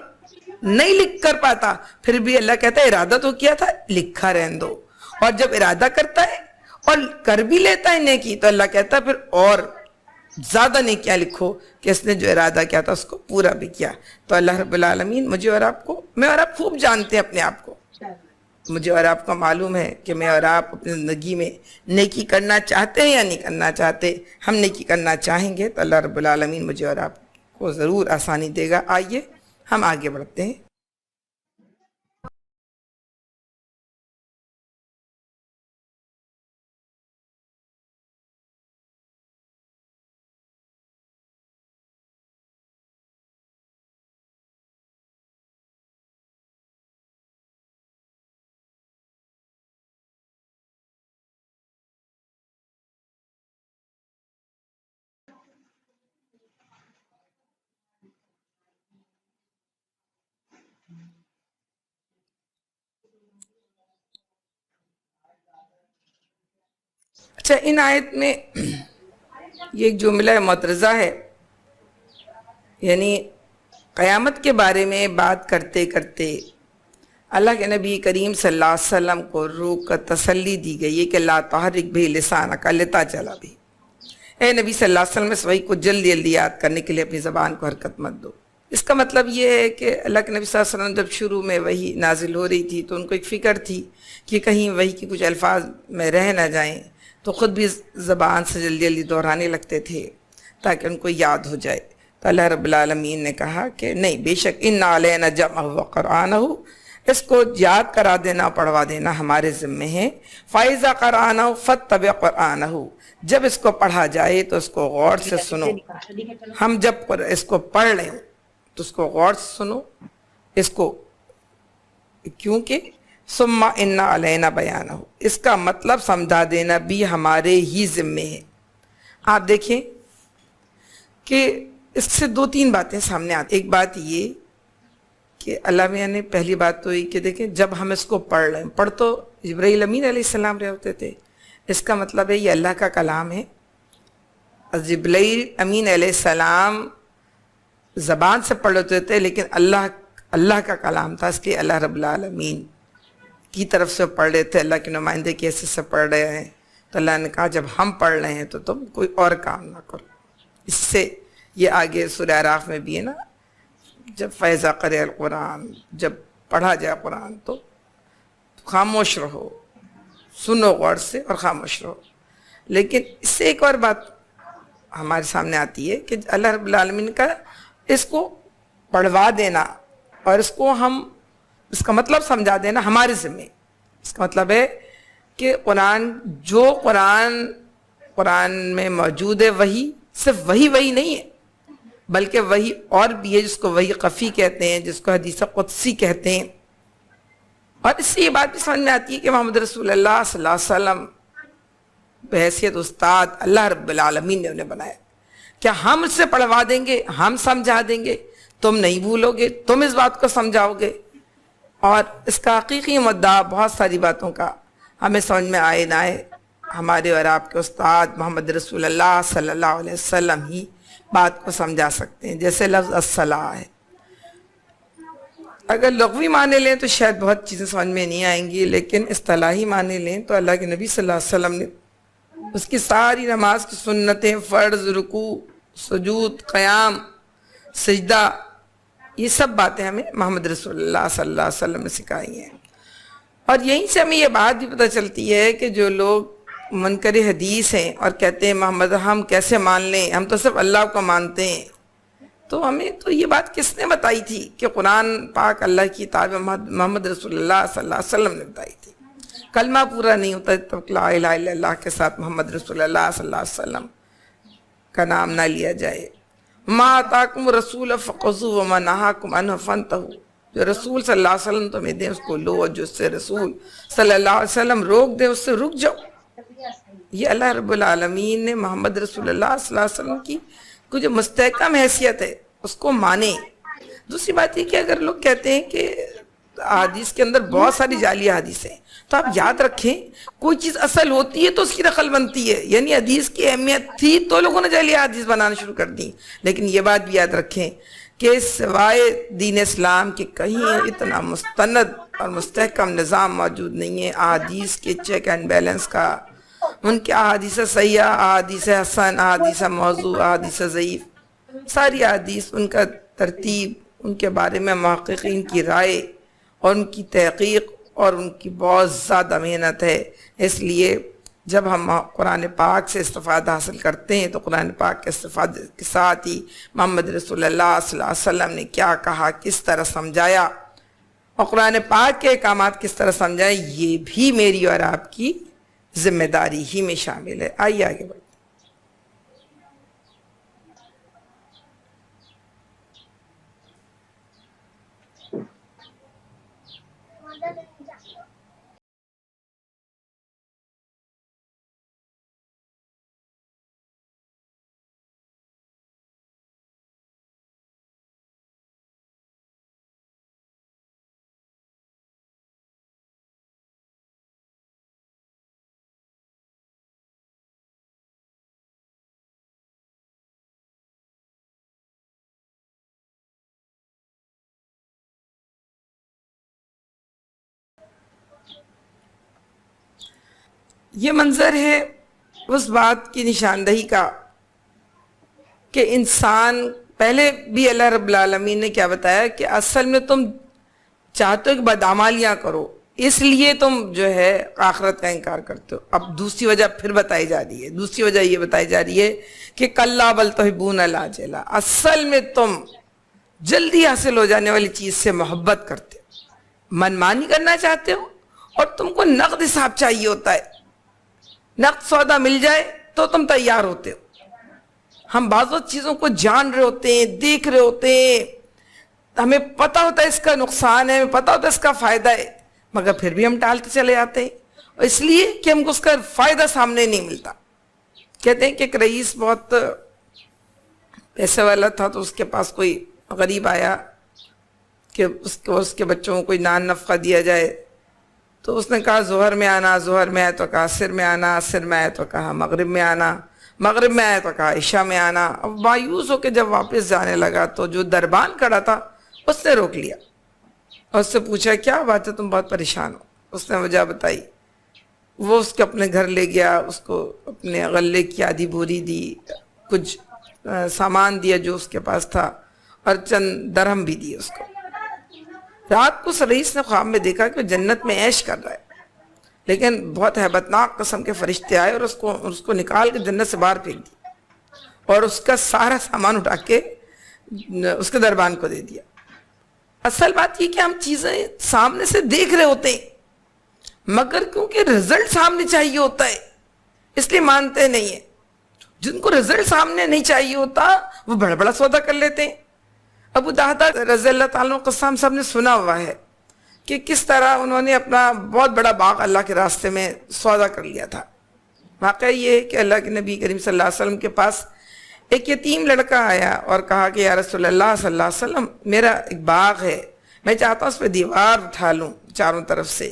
نہیں لکھ کر پاتا پھر بھی اللہ کہتا ہے ارادہ تو کیا تھا، لکھا رہن دو. اور جب ارادہ کرتا ہے اور کر بھی لیتا ہے نیکی تو اللہ کہتا ہے پھر اور زیادہ نیکیاں لکھو کہ اس نے جو ارادہ کیا تھا اس کو پورا بھی کیا. تو اللہ رب العالمین مجھے اور آپ کو، میں اور آپ خوب جانتے ہیں اپنے آپ کو. مجھے اور آپ کو معلوم ہے کہ میں اور آپ اپنی زندگی میں نیکی کرنا چاہتے ہیں یا نہیں کرنا چاہتے. ہم نیکی کرنا چاہیں گے تو اللہ رب العالمین مجھے اور آپ کو ضرور آسانی دے گا. آئیے ہم آگے بڑھتے ہیں. اچھا، ان آیت میں یہ ایک جملہ معترضہ ہے، یعنی قیامت کے بارے میں بات کرتے کرتے اللہ کے نبی کریم صلی اللہ علیہ وسلم کو روح کا تسلی دی گئی ہے کہ لا تحرک بھی لسانک لتعجل بھی. اے نبی صلی اللہ علیہ وسلم اس وحی کو جلدی جلدی یاد کرنے کے لیے اپنی زبان کو حرکت مت دو. اس کا مطلب یہ ہے کہ اللہ کے نبی صلی اللہ علیہ وسلم جب شروع میں وحی نازل ہو رہی تھی تو ان کو ایک فکر تھی کہ کہیں وحی کی کچھ الفاظ میں رہ نہ جائیں، تو خود بھی زبان سے جلدی جلدی دہرانے لگتے تھے تاکہ ان کو یاد ہو جائے. تو اللہ رب العالمین نے کہا کہ نہیں، بے شک ان علینا جمعہ وقرآنہ، اس کو یاد کرا دینا پڑھوا دینا ہمارے ذمے ہے. فَإِذَا قَرَأْنَاهُ فَاتَّبِعْ قُرْآنَهُ، جب اس کو پڑھا جائے تو اس کو غور سے سنو. ہم جب اس کو پڑھ لیں تو اس کو غور سے سنو، اس کو، کیونکہ ثم ان علینا بیانہ، اس کا مطلب سمجھا دینا بھی ہمارے ہی ذمے ہے. آپ دیکھیں کہ اس سے دو تین باتیں سامنے آتی. ایک بات یہ کہ اللہ میاں نے پہلی بات تو یہ کہ دیکھیں جب ہم اس کو پڑھ لیں، پڑھ تو جبرائیل امین علیہ السلام رہے ہوتے تھے، اس کا مطلب ہے یہ اللہ کا کلام ہے. جبرائیل امین علیہ السلام زبان سے پڑھ لیتے تھے، لیکن اللہ کا کلام تھا، اس لیے اللہ رب العالمین کی طرف سے پڑھ رہے تھے، اللہ کے نمائندے کی حیثیت سے پڑھ رہے ہیں. تو اللہ نے کہا جب ہم پڑھ رہے ہیں تو تم کوئی اور کام نہ کرو. اس سے یہ آگے سورہ اعراف میں بھی ہے نا، جب فیضا قرئ القرآن، جب پڑھا جائے قرآن تو خاموش رہو، سنو غور سے اور خاموش رہو. لیکن اس سے ایک اور بات ہمارے سامنے آتی ہے کہ اللہ رب العالمین کا اس کو پڑھوا دینا اور اس کو ہم اس کا مطلب سمجھا دینا ہمارے ذمہ. اس کا مطلب ہے کہ قرآن میں موجود ہے، وہی صرف وہی نہیں ہے، بلکہ وہی اور بھی ہے جس کو وہی خفی کہتے ہیں، جس کو حدیث قدسی کہتے ہیں. اور اس سے یہ بات بھی سمجھ میں آتی ہے کہ محمد رسول اللہ صلی اللہ علیہ وسلم بحیثیت استاد اللہ رب العالمین نے انہیں بنایا. کیا ہم اس سے پڑھوا دیں گے، ہم سمجھا دیں گے، تم نہیں بھولو گے، تم اس بات کو سمجھاؤ گے. اور اس کا حقیقی مدعا بہت ساری باتوں کا ہمیں سمجھ میں آئے نہ آئے، ہمارے اور آپ کے استاد محمد رسول اللہ صلی اللہ علیہ وسلم ہی بات کو سمجھا سکتے ہیں. جیسے لفظ الصلاۃ ہے، اگر لغوی معنی لیں تو شاید بہت چیزیں سمجھ میں نہیں آئیں گی، لیکن اصطلاحی معنی لیں تو اللہ کے نبی صلی اللہ علیہ وسلم نے اس کی ساری نماز کی سنتیں، فرض، رکوع، سجود، قیام، سجدہ، یہ سب باتیں ہمیں محمد رسول اللہ صلی اللہ علیہ وسلم نے سکھائی ہیں. اور یہیں سے ہمیں یہ بات بھی پتہ چلتی ہے کہ جو لوگ منکر حدیث ہیں اور کہتے ہیں محمد ہم کیسے مان لیں، ہم تو صرف اللہ کو مانتے ہیں، تو ہمیں تو یہ بات کس نے بتائی تھی کہ قرآن پاک اللہ کی کتاب محمد رسول اللہ صلی اللہ علیہ وسلم نے بتائی تھی. کلمہ پورا نہیں ہوتا جب تک لا الہ الا اللہ کے ساتھ محمد رسول اللہ صلی اللہ علیہ وسلم کا نام نہ لیا جائے. ما آتاکم رسول فخذوہ وما نہاکم عنہ فانتہوا، جو رسول صلی اللہ علیہ وسلم تمہیں دیں اس کو لو، اور جو اس سے رسول صلی اللہ علیہ وسلم روک دیں اس سے رک جاؤ. یہ اللہ رب العالمین نے محمد رسول اللہ صلی اللہ علیہ وسلم کی جو مستحکم حیثیت ہے اس کو مانے. دوسری بات یہ کہ اگر لوگ کہتے ہیں کہ حدیث کے اندر بہت ساری جعلی حدیث ہیں، تو آپ یاد رکھیں کوئی چیز اصل ہوتی ہے تو اس کی نقل بنتی ہے. یعنی حدیث کی اہمیت تھی تو لوگوں نے جعلی حدیث بنانا شروع کر دی. لیکن یہ بات بھی یاد رکھیں کہ سوائے دین اسلام کے کہیں اتنا مستند اور مستحکم نظام موجود نہیں ہے احادیث کے چیک اینڈ بیلنس کا. ان کے احادیث صحیحہ، احادیث حسن، احادیث موضوع، احادیث ضعیف، ساری احادیث، ان کا ترتیب، ان کے بارے میں محققین کی رائے اور ان کی تحقیق اور ان کی بہت زیادہ محنت ہے. اس لیے جب ہم قرآن پاک سے استفادہ حاصل کرتے ہیں تو قرآن پاک کے استفادے کے ساتھ ہی محمد رسول اللہ صلی اللہ علیہ وسلم نے کیا کہا، کس طرح سمجھایا اور قرآن پاک کے احکامات کس طرح سمجھائے، یہ بھی میری اور آپ کی ذمہ داری ہی میں شامل ہے. آئیے آگے بڑھیں. یہ منظر ہے اس بات کی نشاندہی کا کہ انسان، پہلے بھی اللہ رب العالمین نے کیا بتایا کہ اصل میں تم چاہتے ہو کہ بدعمالیاں کرو، اس لیے تم جو ہے آخرت کا انکار کرتے ہو. اب دوسری وجہ پھر بتائی جا رہی ہے، دوسری وجہ یہ بتائی جا رہی ہے کہ کلا بل تحبون العاجلہ، اصل میں تم جلدی حاصل ہو جانے والی چیز سے محبت کرتے ہو، منمانی کرنا چاہتے ہو، اور تم کو نقد حساب چاہیے ہوتا ہے. نقد سودا مل جائے تو تم تیار ہوتے ہو. ہم بعض چیزوں کو جان رہے ہوتے ہیں، دیکھ رہے ہوتے ہیں، ہمیں پتہ ہوتا ہے اس کا نقصان ہے، ہمیں پتہ ہوتا ہے اس کا فائدہ ہے، مگر پھر بھی ہم ٹالتے چلے جاتے ہیں، اور اس لیے کہ ہم کو اس کا فائدہ سامنے نہیں ملتا. کہتے ہیں کہ ایک رئیس بہت پیسے والا تھا، تو اس کے پاس کوئی غریب آیا کہ اس کے بچوں کو کوئی نان نفقہ دیا جائے. تو اس نے کہا ظہر میں آنا، ظہر میں آئے تو کہا عصر میں آنا، عصر میں آئے تو کہا مغرب میں آنا، مغرب میں آیا تو کہا عشاء میں آنا. اب مایوس ہو کے جب واپس جانے لگا تو جو دربان کھڑا تھا اس نے روک لیا اور اس سے پوچھا کیا بات ہے، تم بہت پریشان ہو. اس نے وجہ بتائی. وہ اس کے اپنے گھر لے گیا، اس کو اپنے غلے کی آدھی بوری دی، کچھ سامان دیا جو اس کے پاس تھا، اور چند درہم بھی دیے اس کو. رات کو رئیس نے خواب میں دیکھا کہ وہ جنت میں عیش کر رہا ہے، لیکن بہت ہیبتناک قسم کے فرشتے آئے اور اس کو نکال کے جنت سے باہر پھینک دیا اور اس کا سارا سامان اٹھا کے اس کے دربان کو دے دیا. اصل بات یہ کہ ہم چیزیں سامنے سے دیکھ رہے ہوتے ہیں، مگر کیونکہ رزلٹ سامنے چاہیے ہوتا ہے اس لیے مانتے نہیں ہیں. جن کو رزلٹ سامنے نہیں چاہیے ہوتا وہ بڑا بڑا سودا کر لیتے ہیں. ابو دہدہ رضی اللہ تعالیٰ عنہ قصہ ہم سب نے سنا ہوا ہے کہ کس طرح انہوں نے اپنا بہت بڑا باغ اللہ کے راستے میں سودا کر لیا تھا. واقعہ یہ ہے کہ اللہ کے نبی کریم صلی اللہ علیہ وسلم کے پاس ایک یتیم لڑکا آیا اور کہا کہ یا رسول اللہ صلی اللہ علیہ وسلم، میرا ایک باغ ہے، میں چاہتا ہوں اس پہ دیوار اٹھا لوں چاروں طرف سے،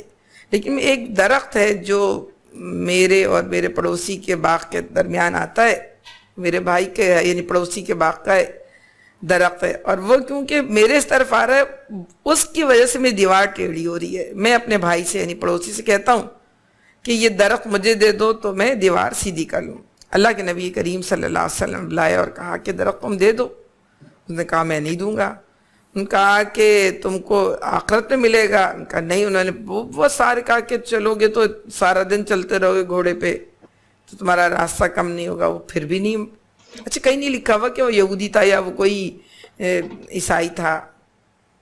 لیکن ایک درخت ہے جو میرے اور میرے پڑوسی کے باغ کے درمیان آتا ہے، میرے بھائی کے یعنی پڑوسی کے باغ کا درخت ہے، اور وہ کیونکہ میرے اس طرف آ رہا ہے اس کی وجہ سے میری دیوار ٹیڑھی ہو رہی ہے. میں اپنے بھائی سے یعنی پڑوسی سے کہتا ہوں کہ یہ درخت مجھے دے دو تو میں دیوار سیدھی کر لوں. اللہ کے نبی کریم صلی اللہ علیہ وسلم لائے اور کہا کہ درخت تم دے دو. اس نے کہا میں نہیں دوں گا. ان کہا کہ تم کو آخرت میں ملے گا. ان کا نہیں. انہوں نے وہ سارے کہا کہ چلو گے تو سارا دن چلتے رہو گے گھوڑے پہ تو تمہارا راستہ کم نہیں ہوگا. وہ پھر بھی نہیں. اچھا کہیں نہیں لکھا ہوا کہ وہ یہودی تھا یا وہ کوئی عیسائی تھا.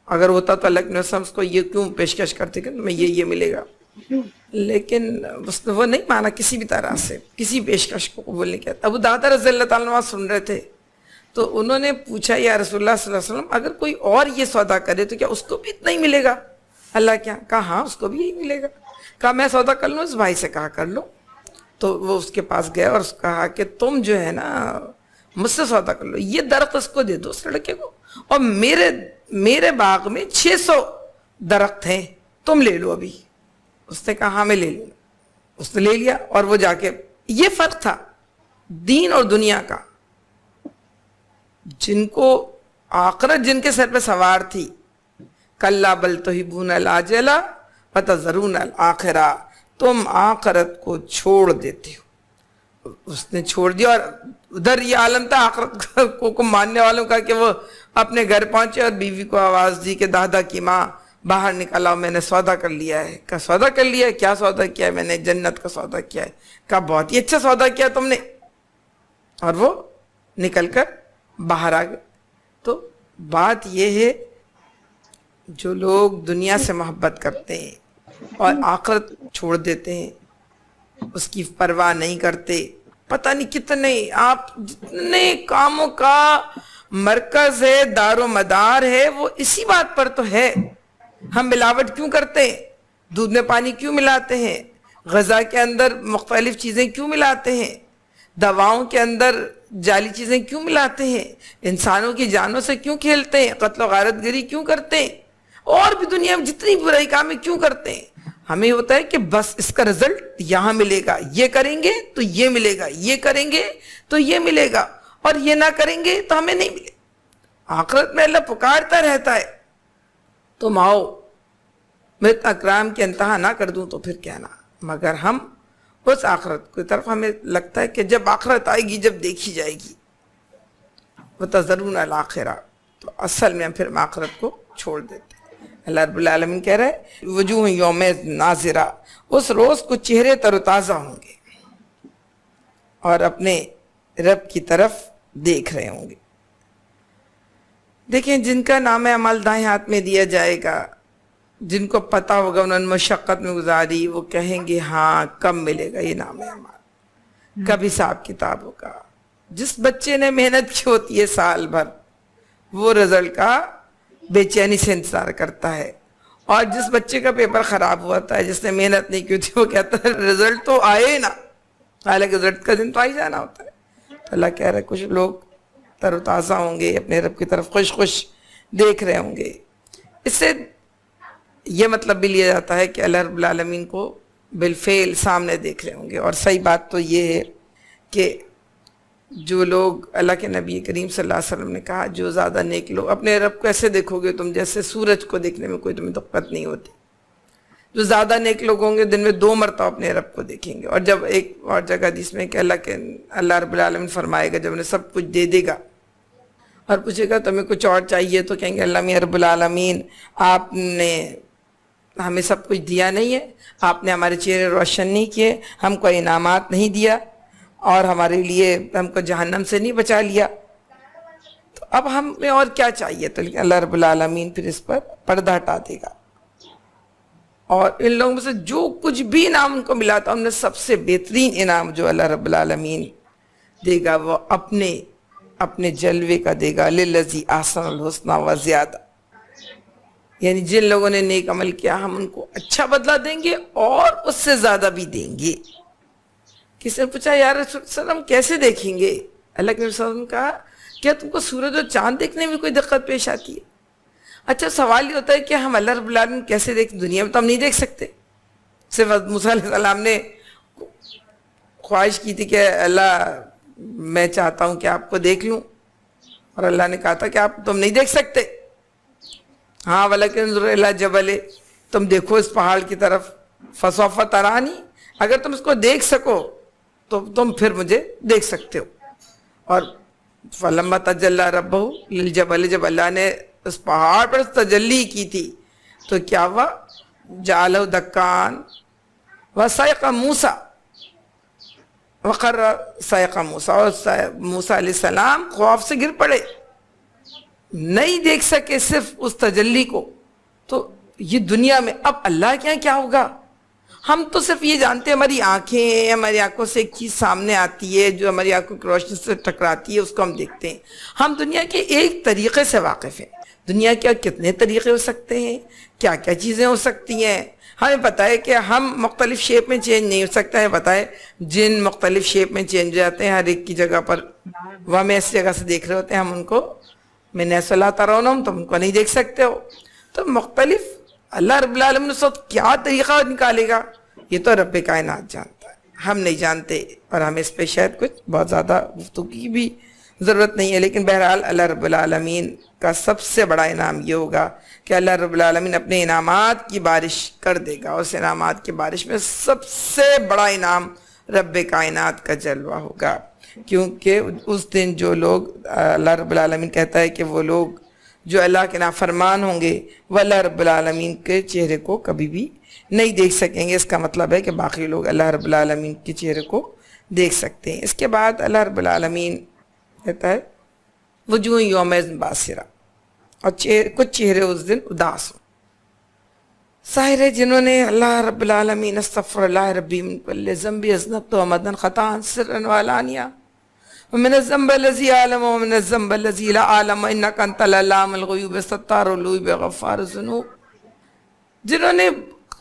اگر ہوتا تو اللہ کے نبی اس کو یہ کیوں پیشکش کرتے کہ تمہیں یہ ملے گا، لیکن وہ نہیں مانا کسی بھی طرح سے، کسی پیشکش کو قبول نہیں کیا. ابو دہدہ رضی اللہ تعالیٰ عنہ سن رہے تھے تو انہوں نے پوچھا یا رسول اللہ صلی اللہ علیہ وسلم اگر کوئی اور یہ سودا کرے تو کیا اس کو بھی اتنا ہی ملے گا اللہ کیا؟ کہا ہاں اس کو بھی یہی ملے گا. کہا میں سودا کر لوں؟ اس بھائی سے کہا کر لو. تو وہ اس کے پاس گیا اور اس کو کہا کہ تم جو ہے نا مجھ سے سودا کر لو، یہ درخت اس کو دے دو اس لڑکے کو، اور میرے باغ میں 600 درخت ہیں، تم لے لو ابھی. اس نے کہا ہاں میں لے لوں. اس نے لے لیا اور وہ جا کے، یہ فرق تھا دین اور دنیا کا. جن کو آخرت جن کے سر پہ سوار تھی، کلا بل تحبون العاجلہ وتذرون الآخرہ، تم آخرت کو چھوڑ دیتے ہو. اس نے چھوڑ دیا اور ادھر یہ عالم تھا آخرت کو ماننے والوں کا کہ وہ اپنے گھر پہنچے اور بیوی کو آواز دی کہ دادا کی ماں باہر نکلا میں نے سودا کر لیا ہے. کہا سودا کر لیا ہے؟ کیا سودا کیا ہے؟ میں نے جنت کا سودا کیا ہے. کہا بہت ہی اچھا سودا کیا تم نے. اور وہ نکل کر باہر آ گئے. تو بات یہ ہے جو لوگ دنیا سے محبت کرتے ہیں اور آخرت چھوڑ دیتے ہیں، اس کی پرواہ نہیں کرتے، پتہ نہیں کتنے آپ جتنے کاموں کا مرکز ہے، دار و مدار ہے، وہ اسی بات پر تو ہے. ہم ملاوٹ کیوں کرتے ہیں؟ دودھ میں پانی کیوں ملاتے ہیں؟ غذا کے اندر مختلف چیزیں کیوں ملاتے ہیں؟ دواؤں کے اندر جعلی چیزیں کیوں ملاتے ہیں؟ انسانوں کی جانوں سے کیوں کھیلتے ہیں؟ قتل و غارت گری کیوں کرتے ہیں؟ اور بھی دنیا میں جتنی برائی کام کیوں کرتے ہیں؟ ہمیں ہوتا ہے کہ بس اس کا رزلٹ یہاں ملے گا، یہ کریں گے تو یہ ملے گا، یہ کریں گے تو یہ ملے گا، اور یہ نہ کریں گے تو ہمیں نہیں ملے. آخرت میں اللہ پکارتا رہتا ہے تم آؤ، میں اکرام کی انتہا نہ کر دوں تو پھر کہنا. مگر ہم اس آخرت کی طرف ہمیں لگتا ہے کہ جب آخرت آئے گی، جب دیکھی جائے گی، وَتَذَرُونَ الْآخِرَةَ، تو اصل میں ہم پھر آخرت کو چھوڑ دیتے ہیں. اللہ رب العالمین کہہ رہا ہے وجوہ یوم ناظرہ، اس روز کو چہرے تر و تازہ ہوں گے اور اپنے رب کی طرف دیکھ رہے ہوں گے. دیکھیں جن کا نام عمل دائیں ہاتھ میں دیا جائے گا، جن کو پتہ ہوگا انہوں نے مشقت میں گزاری، وہ کہیں گے ہاں کب ملے گا یہ نام عمل، کب حساب کتاب ہوگا. جس بچے نے محنت کی ہوتی ہے سال بھر، وہ رزلٹ کا بے چینی سے انتظار کرتا ہے. اور جس بچے کا پیپر خراب ہوا ہے، جس نے محنت نہیں کی تھی، وہ کہتا ہے رزلٹ تو آئے نا، حالانکہ رزلٹ کا دن تو آئی جانا ہوتا ہے. اللہ کہہ رہا ہے کچھ لوگ تر و تازہ ہوں گے، اپنے رب کی طرف خوش خوش دیکھ رہے ہوں گے. اس سے یہ مطلب بھی لیا جاتا ہے کہ اللہ رب العالمین کو بالفعل سامنے دیکھ رہے ہوں گے. اور صحیح بات تو یہ ہے کہ جو لوگ اللہ کے نبی کریم صلی اللہ علیہ وسلم نے کہا جو زیادہ نیک لوگ اپنے رب کو ایسے دیکھو گے تم جیسے سورج کو دیکھنے میں کوئی تمہیں دقت نہیں ہوتی. جو زیادہ نیک لوگ ہوں گے دن میں 2 مرتبہ اپنے رب کو دیکھیں گے. اور جب ایک اور جگہ حدیث میں کہ اللہ رب العالمین فرمائے گا جب انہیں سب کچھ دے دے گا اور پوچھے گا تمہیں کچھ اور چاہیے تو کہیں گے اللہ میاں رب العالمین آپ نے ہمیں سب کچھ دیا نہیں ہے, آپ نے ہمارے چہرے روشن نہیں کیے, ہم کو انعامات نہیں دیا اور ہمارے لیے ہم کو جہنم سے نہیں بچا لیا, تو اب ہمیں اور کیا چاہیے. تو اللہ رب العالمین پھر اس پر پردہ ہٹا دے گا اور ان لوگوں میں سے جو کچھ بھی انعام ان کو ملا تھا ان میں سب سے بہترین انعام جو اللہ رب العالمین دے گا وہ اپنے جلوے کا دے گا. للذی احسن الحسنی و زیادہ, یعنی جن لوگوں نے نیک عمل کیا ہم ان کو اچھا بدلہ دیں گے اور اس سے زیادہ بھی دیں گے. کسی نے پوچھا یا رسول اللہ صلی اللہ علیہ وسلم کیسے دیکھیں گے؟ اللہ کے نبی صلی اللہ علیہ وسلم نے کہا کیا تم کو سورج اور چاند دیکھنے میں کوئی دقت پیش آتی ہے؟ اچھا سوال یہ ہوتا ہے کہ ہم اللہ رب العالمین کیسے دیکھیں؟ دنیا میں تو ہم نہیں دیکھ سکتے. صرف موسیٰ علیہ السلام نے خواہش کی تھی کہ اللہ میں چاہتا ہوں کہ آپ کو دیکھ لوں, اور اللہ نے کہا تھا کہ تم نہیں دیکھ سکتے. ہاں وَلَكِنْ انظُرْ إِلَىٰ جَبَلٍ, تم دیکھو اس پہاڑ کی طرف, فَسَوْفَ تَرَانِي, اگر تم اس کو دیکھ سکو تو تم پھر مجھے دیکھ سکتے ہو. اور فَلَمَّا تَجَلَّىٰ رَبُّهُ لِلْجَبَلِ, جب اللہ نے اس پہاڑ پر تجلی کی تھی تو کیا ہوا؟ جَعَلَهُ دَكًّا وَصَعِقَ مُوسَىٰ وَخَرَّ صَعِقَ مُوسَىٰ, اور موسیٰ علیہ السلام خوف سے گر پڑے, نہیں دیکھ سکے صرف اس تجلی کو. تو یہ دنیا میں اب اللہ کے یہاں کیا ہوگا؟ ہم تو صرف یہ جانتے ہیں ہماری آنکھیں, ہماری آنکھوں سے ایک چیز سامنے آتی ہے جو ہماری آنکھوں کی روشنی سے ٹکراتی ہے, اس کو ہم دیکھتے ہیں. ہم دنیا کے ایک طریقے سے واقف ہیں. دنیا کے کتنے طریقے ہو سکتے ہیں, کیا کیا چیزیں ہو سکتی ہیں. ہمیں پتہ ہے کہ ہم مختلف شیپ میں چینج نہیں ہو سکتا ہے, پتہ ہے جن مختلف شیپ میں چینج ہو جاتے ہیں ہر ایک کی جگہ پر, وہ ہم ایسی جگہ سے دیکھ رہے ہوتے ہیں, ہم ان کو میں نیسا لا ترونہم, تم ان کو نہیں دیکھ سکتے ہو. تو مختلف اللہ رب العالمین اس وقت کیا طریقہ نکالے گا یہ تو رب کائنات جانتا ہے, ہم نہیں جانتے, اور ہمیں اس پہ شاید کچھ بہت زیادہ گفتگو کی بھی ضرورت نہیں ہے. لیکن بہرحال اللہ رب العالمین کا سب سے بڑا انعام یہ ہوگا کہ اللہ رب العالمین اپنے انعامات کی بارش کر دے گا. اس انعامات کی بارش میں سب سے بڑا انعام رب کائنات کا جلوہ ہوگا, کیونکہ اس دن جو لوگ, اللہ رب العالمین کہتا ہے کہ وہ لوگ جو اللہ کے نافرمان ہوں گے وہ اللہ رب العالمین کے چہرے کو کبھی بھی نہیں دیکھ سکیں گے. اس کا مطلب ہے کہ باقی لوگ اللہ رب العالمین کے چہرے کو دیکھ سکتے ہیں. اس کے بعد اللہ رب العالمین کہتا ہے وجوہ یومئذ باسرہ, اور کچھ چہرے اس دن اداس ہوں. ظاہر ہے جنہوں نے اللہ رب العالمین استغفر اللہ ربی من کل ذنب اذنبت ومدن خطا سرا وعلانیہ ومن الذنب الذی اعلم ومن الذنب الذی لا اعلم انک انت العلام الغیوب ستار الغیوب غفار الذنوب. جنہوں نے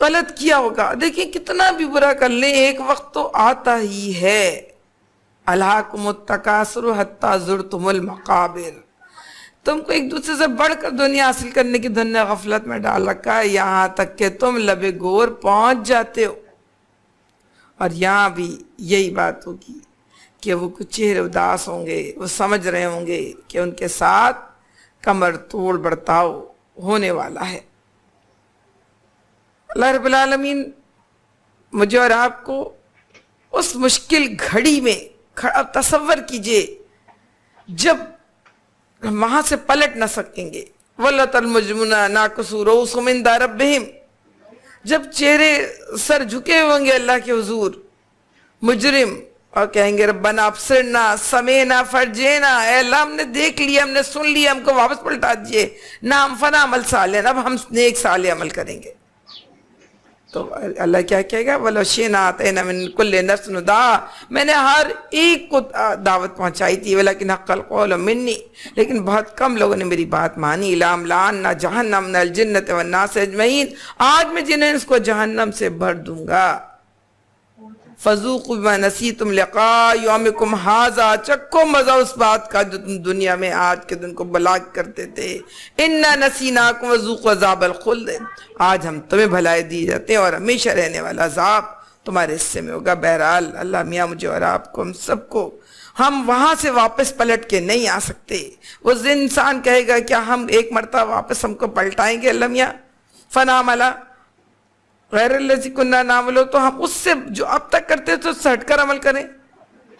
غلط کیا ہوگا, دیکھیں کتنا بھی برا کر لیں ایک وقت تو آتا ہی ہے. الہاکم التکاثر حتی زرتم المقابر, تم کو ایک دوسرے سے بڑھ کر دنیا حاصل کرنے کی دھن نے غفلت میں ڈال رکھا ہے, یہاں تک کہ تم لب گور پہنچ جاتے ہو. اور یہاں بھی یہی بات ہوگی کہ وہ کچھ چہرے اداس ہوں گے, وہ سمجھ رہے ہوں گے کہ ان کے ساتھ کمر توڑ برتاؤ ہونے والا ہے. اللہ رب العالمین مجھے اور آپ کو اس مشکل گھڑی میں, اب تصور کیجئے جب ہم وہاں سے پلٹ نہ سکیں گے, وَلَّتَ الْمُجْرِمُونَ نَاكِسُو رُءُوسَهُمْ عِنْدَ رَبِّهِمْ, جب چہرے سر جھکے ہوں گے اللہ کے حضور مجرم, اور کہیں گے ربنا ابصرنا سمینا فرجینا, اے اللہ ہم نے دیکھ لیا, ہم نے سن لیا, ہم کو واپس پلٹا دیجئے, نہ ہم فنا عمل صالح, اب ہم نیک صالح عمل کریں گے. تو اللہ کیا کہے گا وَلَوْ شِئْنَا آتَيْنَا مِن كُلِّ نَفْسٍ هُدًى, میں نے ہر ایک کو دعوت پہنچائی تھی, وَلَكِنْ حَقَّ الْقَوْلُ مِنِّي, لیکن بہت کم لوگوں نے میری بات مانی. لَأَمْلَأَنَّ جَهَنَّمَ مِنَ الْجِنَّةِ وَالنَّاسِ أَجْمَعِينَ, آج میں جنہیں اس کو جہنم سے بھر دوں گا. فَذُوقُوا بِمَا نَسِيتُمْ لِقَاءَ يَوْمِكُمْ هَٰذَا, چکھو مزہ اس بات کا جو تم دنیا میں آج کے دن کو بلاغ کرتے تھے. إِنَّا نَسِينَاكُمْ وَذُوقُوا عَذَابَ الْخُلْدِ, آج ہم تمہیں بھلائے دی جاتے ہیں اور ہمیشہ رہنے والا عذاب تمہارے حصے میں ہوگا. بہرحال اللہ میاں مجھے اور آپ کو، ہم سب کو، ہم وہاں سے واپس پلٹ کے نہیں آ سکتے. وہ انسان کہے گا کیا ہم ایک مرتبہ واپس ہم کو پلٹائیں گے اللہ میاں؟ فنعملا غیر الذی کنہ نعمل، تو ہم اس سے جو اب تک کرتے تھے اس سے ہٹ کر عمل کریں.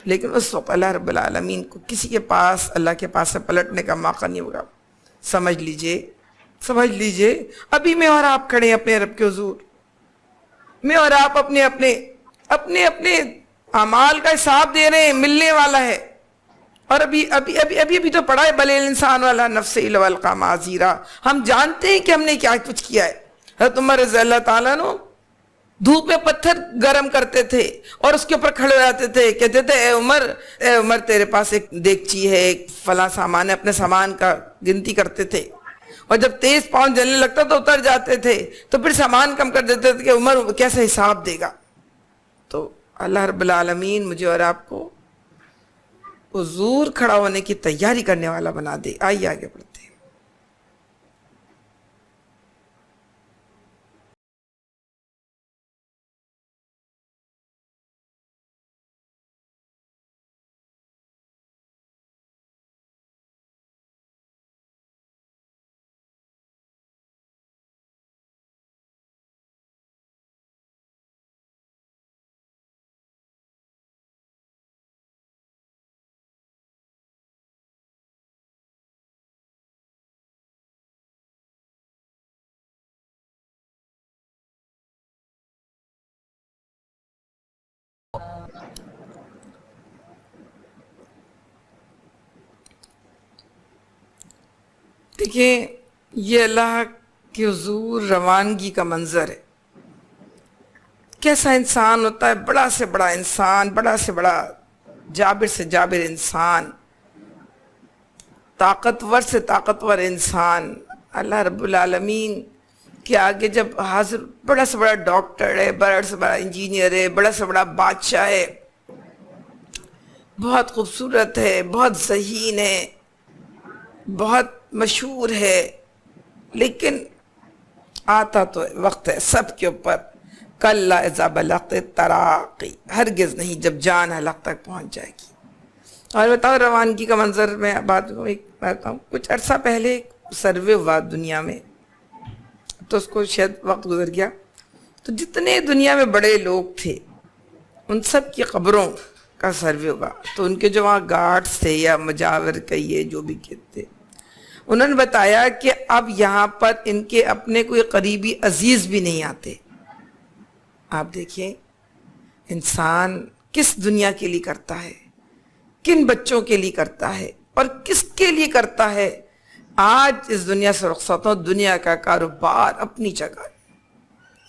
لیکن اس وقت اللہ رب العالمین کو کسی کے پاس اللہ کے پاس سے پلٹنے کا موقع نہیں ہوگا. سمجھ لیجئے ابھی میں اور آپ کھڑے ہیں اپنے رب کے حضور، میں اور آپ اپنے اعمال کا حساب دے رہے ہیں، ملنے والا ہے. اور ابھی تو پڑھا ہے بل الانسان والا نفس الوالقا معذیرا. ہم جانتے ہیں کہ ہم نے کیا کچھ کیا ہے. حضرت عمر رضی اللہ تعالیٰ عنہ دھوپ میں پتھر گرم کرتے تھے اور اس کے اوپر کھڑے ہو جاتے تھے، کہتے تھے اے عمر تیرے پاس ایک دیگچی ہے، ایک فلاں سامان ہے، اپنے سامان کا گنتی کرتے تھے. اور جب تیز پاؤں جلنے لگتا تو اتر جاتے تھے، تو پھر سامان کم کر دیتے تھے کہ عمر کیسے حساب دے گا. تو اللہ رب العالمین مجھے اور آپ کو حضور کھڑا ہونے کی تیاری کرنے والا بنا دے. آئیے آگے بڑھتے ہیں. دیکھیں یہ اللہ کے حضور روانگی کا منظر ہے. کیسا انسان ہوتا ہے، بڑا سے بڑا انسان، بڑا سے بڑا جابر سے جابر انسان، طاقتور سے طاقتور انسان. اللہ رب العالمین کے آگے جب حاضر، بڑا سے بڑا ڈاکٹر ہے، بڑا سے بڑا انجینئر ہے، بڑا سے بڑا بادشاہ ہے، بہت خوبصورت ہے، بہت ذہین ہے، بہت مشہور ہے، لیکن آتا تو وقت ہے سب کے اوپر. کلا اذا بلغت التراقی، ہرگز نہیں جب جان حلق تک پہنچ جائے گی. اور بتاؤ روانگی کا منظر میں بات ہوں. کچھ عرصہ پہلے ایک سروے ہوا دنیا میں، تو اس کو شاید وقت گزر گیا، تو جتنے دنیا میں بڑے لوگ تھے ان سب کی قبروں کا سروے ہوا. تو ان کے جو وہاں گارڈز تھے یا مجاور کہیے جو بھی کہتے، انہوں نے بتایا کہ اب یہاں پر ان کے اپنے کوئی قریبی عزیز بھی نہیں آتے. آپ دیکھیں انسان کس دنیا کے لیے کرتا ہے، کن بچوں کے لیے کرتا ہے اور کس کے لیے کرتا ہے. آج اس دنیا سے رخصت ہو، دنیا کا کاروبار اپنی جگہ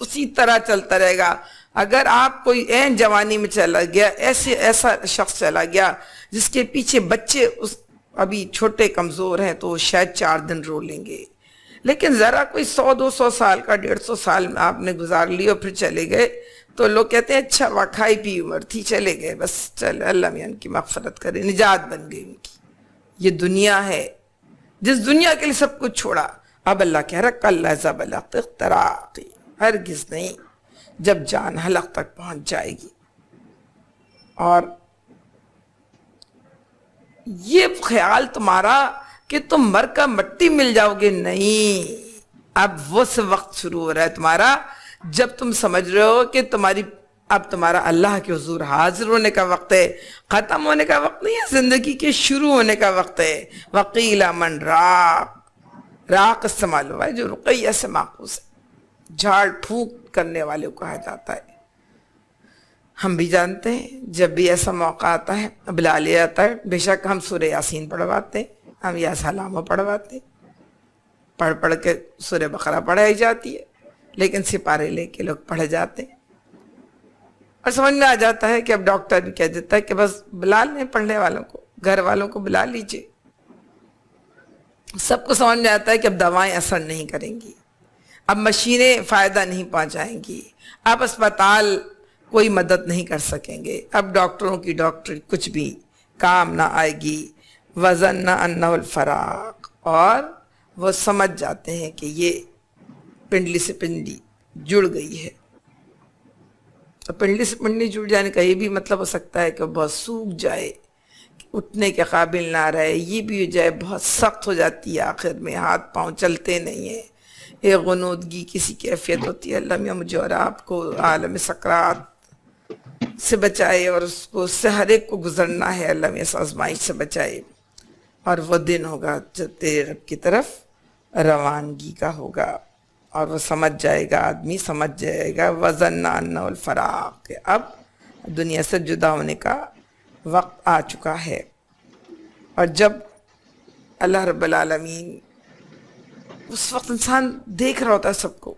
اسی طرح چلتا رہے گا. اگر آپ کوئی عین جوانی میں چلا گیا، ایسا شخص چلا گیا جس کے پیچھے بچے ابھی چھوٹے کمزور ہیں، تو وہ شاید 4 دن رو لیں گے. لیکن ذرا کوئی 100-200 سال کا، 150 سال میں آپ نے گزار لی اور پھر چلے گئے، تو لوگ کہتے ہیں اچھا وہ کھائی پی عمر تھی، چلے گئے، بس چل اللہ میاں ان کی مغفرت کرے، نجات بن گئی ان کی. یہ دنیا ہے جس دنیا کے لیے سب کچھ چھوڑا. اب اللہ کہہ رہا کلا اذا بلغت التراقی، ہرگز نہیں جب جان حلق تک پہنچ جائے گی. اور یہ خیال تمہارا کہ تم مر کر مٹی مل جاؤ گے، نہیں. اب وہ سے وقت شروع ہو رہا ہے تمہارا جب تم سمجھ رہے ہو کہ اب تمہارا اللہ کے حضور حاضر ہونے کا وقت ہے. ختم ہونے کا وقت نہیں ہے، زندگی کے شروع ہونے کا وقت ہے. وقیل من راق استعمال ہوا ہے جو رقیہ سے ماخوذ ہے، جھاڑ پھونک کرنے والے کو کہا جاتا ہے. ہم بھی جانتے ہیں جب بھی ایسا موقع آتا ہے بلا لیا جاتا ہے. بے شک ہم سورہ یاسین پڑھواتے ہیں، ہم یا سلامہ پڑھواتے ہیں، پڑھ کے سورہ بقرہ پڑھائی جاتی ہے، لیکن سپارے لے کے لوگ پڑھ جاتے ہیں اور سمجھ میں آ جاتا ہے کہ اب ڈاکٹر بھی کہہ دیتا ہے کہ بس بلا لیں پڑھنے والوں کو، گھر والوں کو بلا لیجئے. سب کو سمجھ میں آتا ہے کہ اب دوائیں اثر نہیں کریں گی، اب مشینیں فائدہ نہیں پہنچائیں گی، اب اسپتال کوئی مدد نہیں کر سکیں گے، اب ڈاکٹروں کی ڈاکٹری کچھ بھی کام نہ آئے گی. وَظَنَّ أَنَّهُ الْفَرَاقُ، اور وہ سمجھ جاتے ہیں کہ یہ پنڈلی سے پنڈلی جڑ گئی ہے. تو پنڈلی سے پنڈلی جڑ جانے کا یہ بھی مطلب ہو سکتا ہے کہ وہ بہت سوکھ جائے، اٹھنے کے قابل نہ رہے، یہ بھی ہو جائے بہت سخت ہو جاتی ہے، آخر میں ہاتھ پاؤں چلتے نہیں ہیں، ایک غنودگی کسی کیفیت ہوتی ہے۔ اللہ میاں مجھے اور آپ کو عالم سکرات سے بچائے، اور اس کو، اس سے ہر ایک کو گزرنا ہے، اللہ میاں اس آزمائش سے بچائے۔ اور وہ دن ہوگا جب تیرے رب کی طرف روانگی کا ہوگا، اور وہ سمجھ جائے گا، آدمی سمجھ جائے گا وَظَنَّ أَنَّهُ الْفَرَاقُ، کہ اب دنیا سے جدا ہونے کا وقت آ چکا ہے۔ اور جب اللہ رب العالمین، اس وقت انسان دیکھ رہا ہوتا ہے سب کو،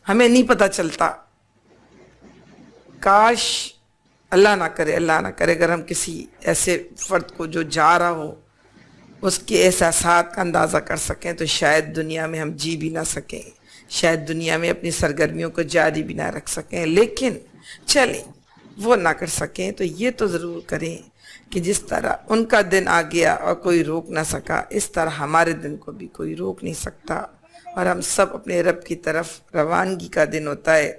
ہمیں نہیں پتہ چلتا۔ کاش اللہ نہ کرے، اللہ نہ کرے اگر ہم کسی ایسے فرد کو جو جا رہا ہو اس کے احساسات کا اندازہ کر سکیں، تو شاید دنیا میں ہم جی بھی نہ سکیں، شاید دنیا میں اپنی سرگرمیوں کو جاری بھی نہ رکھ سکیں۔ لیکن چلیں وہ نہ کر سکیں تو یہ تو ضرور کریں کہ جس طرح ان کا دن آ گیا اور کوئی روک نہ سکا، اس طرح ہمارے دن کو بھی کوئی روک نہیں سکتا، اور ہم سب اپنے رب کی طرف روانگی کا دن ہوتا ہے۔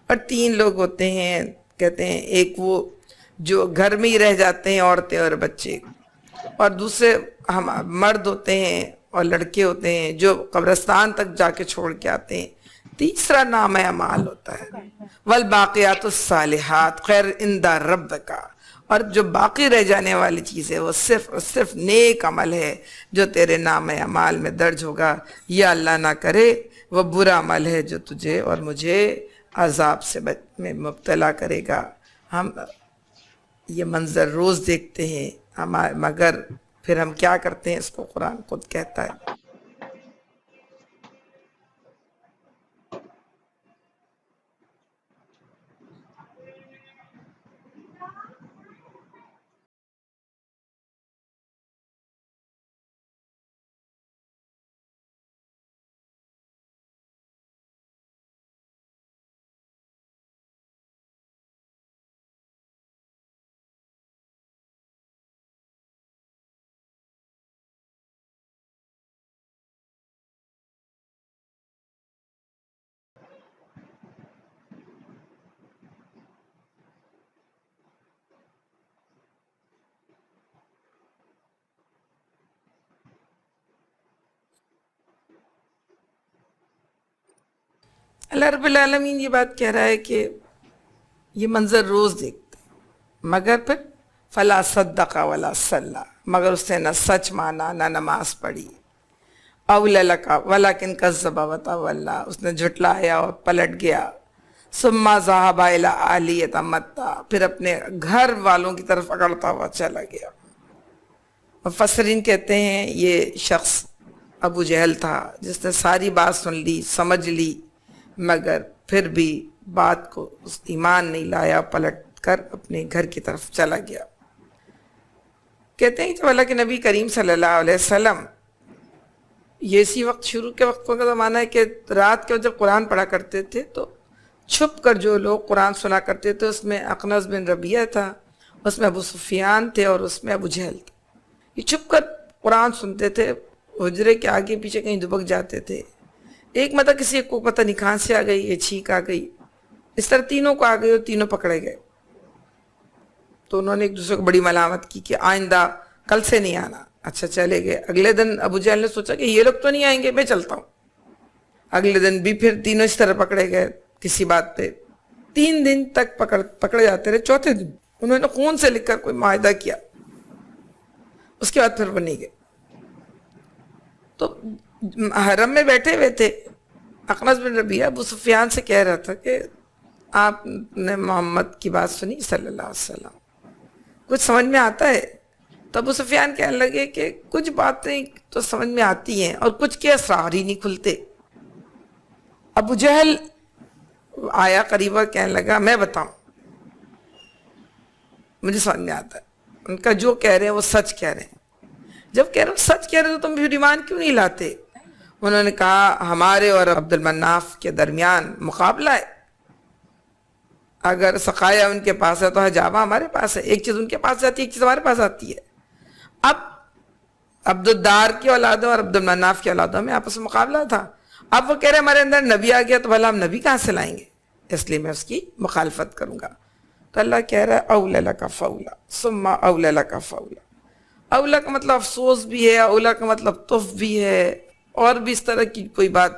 اور تین لوگ ہوتے ہیں، کہتے ہیں، ایک وہ جو گھر میں ہی رہ جاتے ہیں، عورتیں اور بچے، اور دوسرے ہم مرد ہوتے ہیں اور لڑکے ہوتے ہیں جو قبرستان تک جا کے چھوڑ کے آتے ہیں۔ تیسرا نام اعمال ہوتا ہے، والباقیات الصالحات خیر عند ربک، اور جو باقی رہ جانے والی چیز ہے وہ صرف اور صرف نیک عمل ہے جو تیرے نام اعمال میں درج ہوگا، یا اللہ نہ کرے وہ برا عمل ہے جو تجھے اور مجھے عذاب سے میں مبتلا کرے گا۔ ہم یہ منظر روز دیکھتے ہیں، مگر پھر ہم کیا کرتے ہیں، اس کو قرآن خود کہتا ہے۔ اللہ رب العالمین یہ بات کہہ رہا ہے کہ یہ منظر روز دیکھتے ہیں، مگر پھر فلا صدق ولا صلی، مگر اس نے نہ سچ مانا نہ نماز پڑھی، اوللک ولکن کذب وتولی، اس نے جھٹلایا اور پلٹ گیا، ثم ذهب الی اہلہ یتمطیٰ، پھر اپنے گھر والوں کی طرف اگڑتا ہوا چلا گیا۔ مفسرین کہتے ہیں یہ شخص ابو جہل تھا جس نے ساری بات سن لی، سمجھ لی، مگر پھر بھی بات کو اس ایمان نہیں لایا، پلٹ کر اپنے گھر کی طرف چلا گیا۔ کہتے ہیں جب اللہ کے نبی کریم صلی اللہ علیہ وسلم، یہ اسی وقت شروع کے وقت کا زمانہ ہے کہ رات کے جب قرآن پڑھا کرتے تھے تو چھپ کر جو لوگ قرآن سنا کرتے تھے، اس میں اخنس بن ربیعہ تھا، اس میں ابو سفیان تھے، اور اس میں ابو جہل تھے۔ یہ چھپ کر قرآن سنتے تھے، حجرے کے آگے پیچھے کہیں دبک جاتے تھے۔ ایک مطلب کسی کو پتہ نہیں کہاں سے آ گئی، یہ چھینک آ گئی، اس طرح تینوں کو آ گئی اور تینوں پکڑے گئے۔ تو انہوں نے ایک دوسرے کو بڑی ملامت کی کہ آئندہ کل سے نہیں آنا۔ اچھا چلے گئے۔ اگلے دن ابو جہل نے سوچا کہ یہ لوگ تو نہیں آئیں گے، میں چلتا ہوں۔ اگلے دن بھی پھر تینوں اس طرح پکڑے گئے کسی بات پہ۔ 3 دن تک پکڑے جاتے رہے۔ چوتھے دن انہوں نے خون سے لکھ کر کوئی معاہدہ کیا، اس کے بعد پھر وہ نہیں گئے۔ تو حرم میں بیٹھے ہوئے تھے، اخنس بن ربیعہ ابو سفیان سے کہہ رہا تھا کہ آپ نے محمد کی بات سنی صلی اللہ علیہ وسلم، کچھ سمجھ میں آتا ہے؟ تو ابو سفیان کہنے لگے کہ کچھ باتیں تو سمجھ میں آتی ہیں اور کچھ کے اسرار ہی نہیں کھلتے۔ ابو جہل آیا قریب اور کہنے لگا میں بتاؤں، مجھے سمجھ میں آتا ہے، ان کا جو کہہ رہے ہیں وہ سچ کہہ رہے ہیں۔ جب کہہ رہے ہیں سچ کہہ رہے تو تم پھر ایمان کیوں نہیں لاتے؟ انہوں نے کہا ہمارے اور عبد المناف کے درمیان مقابلہ ہے، اگر سقایا ان کے پاس ہے تو حجابہ ہمارے پاس ہے، ایک چیز ان کے پاس جاتی ہے، ایک چیز ہمارے پاس آتی ہے۔ اب عبد الدار کی اولادوں اور عبد المناف کی اولادوں میں آپس میں مقابلہ تھا۔ اب وہ کہہ رہے ہمارے اندر نبی آ گیا تو بھلا ہم نبی کہاں سے لائیں گے؟ اس لیے میں اس کی مخالفت کروں گا. تو اللہ کہہ رہا ہے اولا لک فولا ثم اولا لک فولا. اولا کا مطلب افسوس بھی ہے، اولا کا مطلب تف بھی ہے، اور بھی اس طرح کی کوئی بات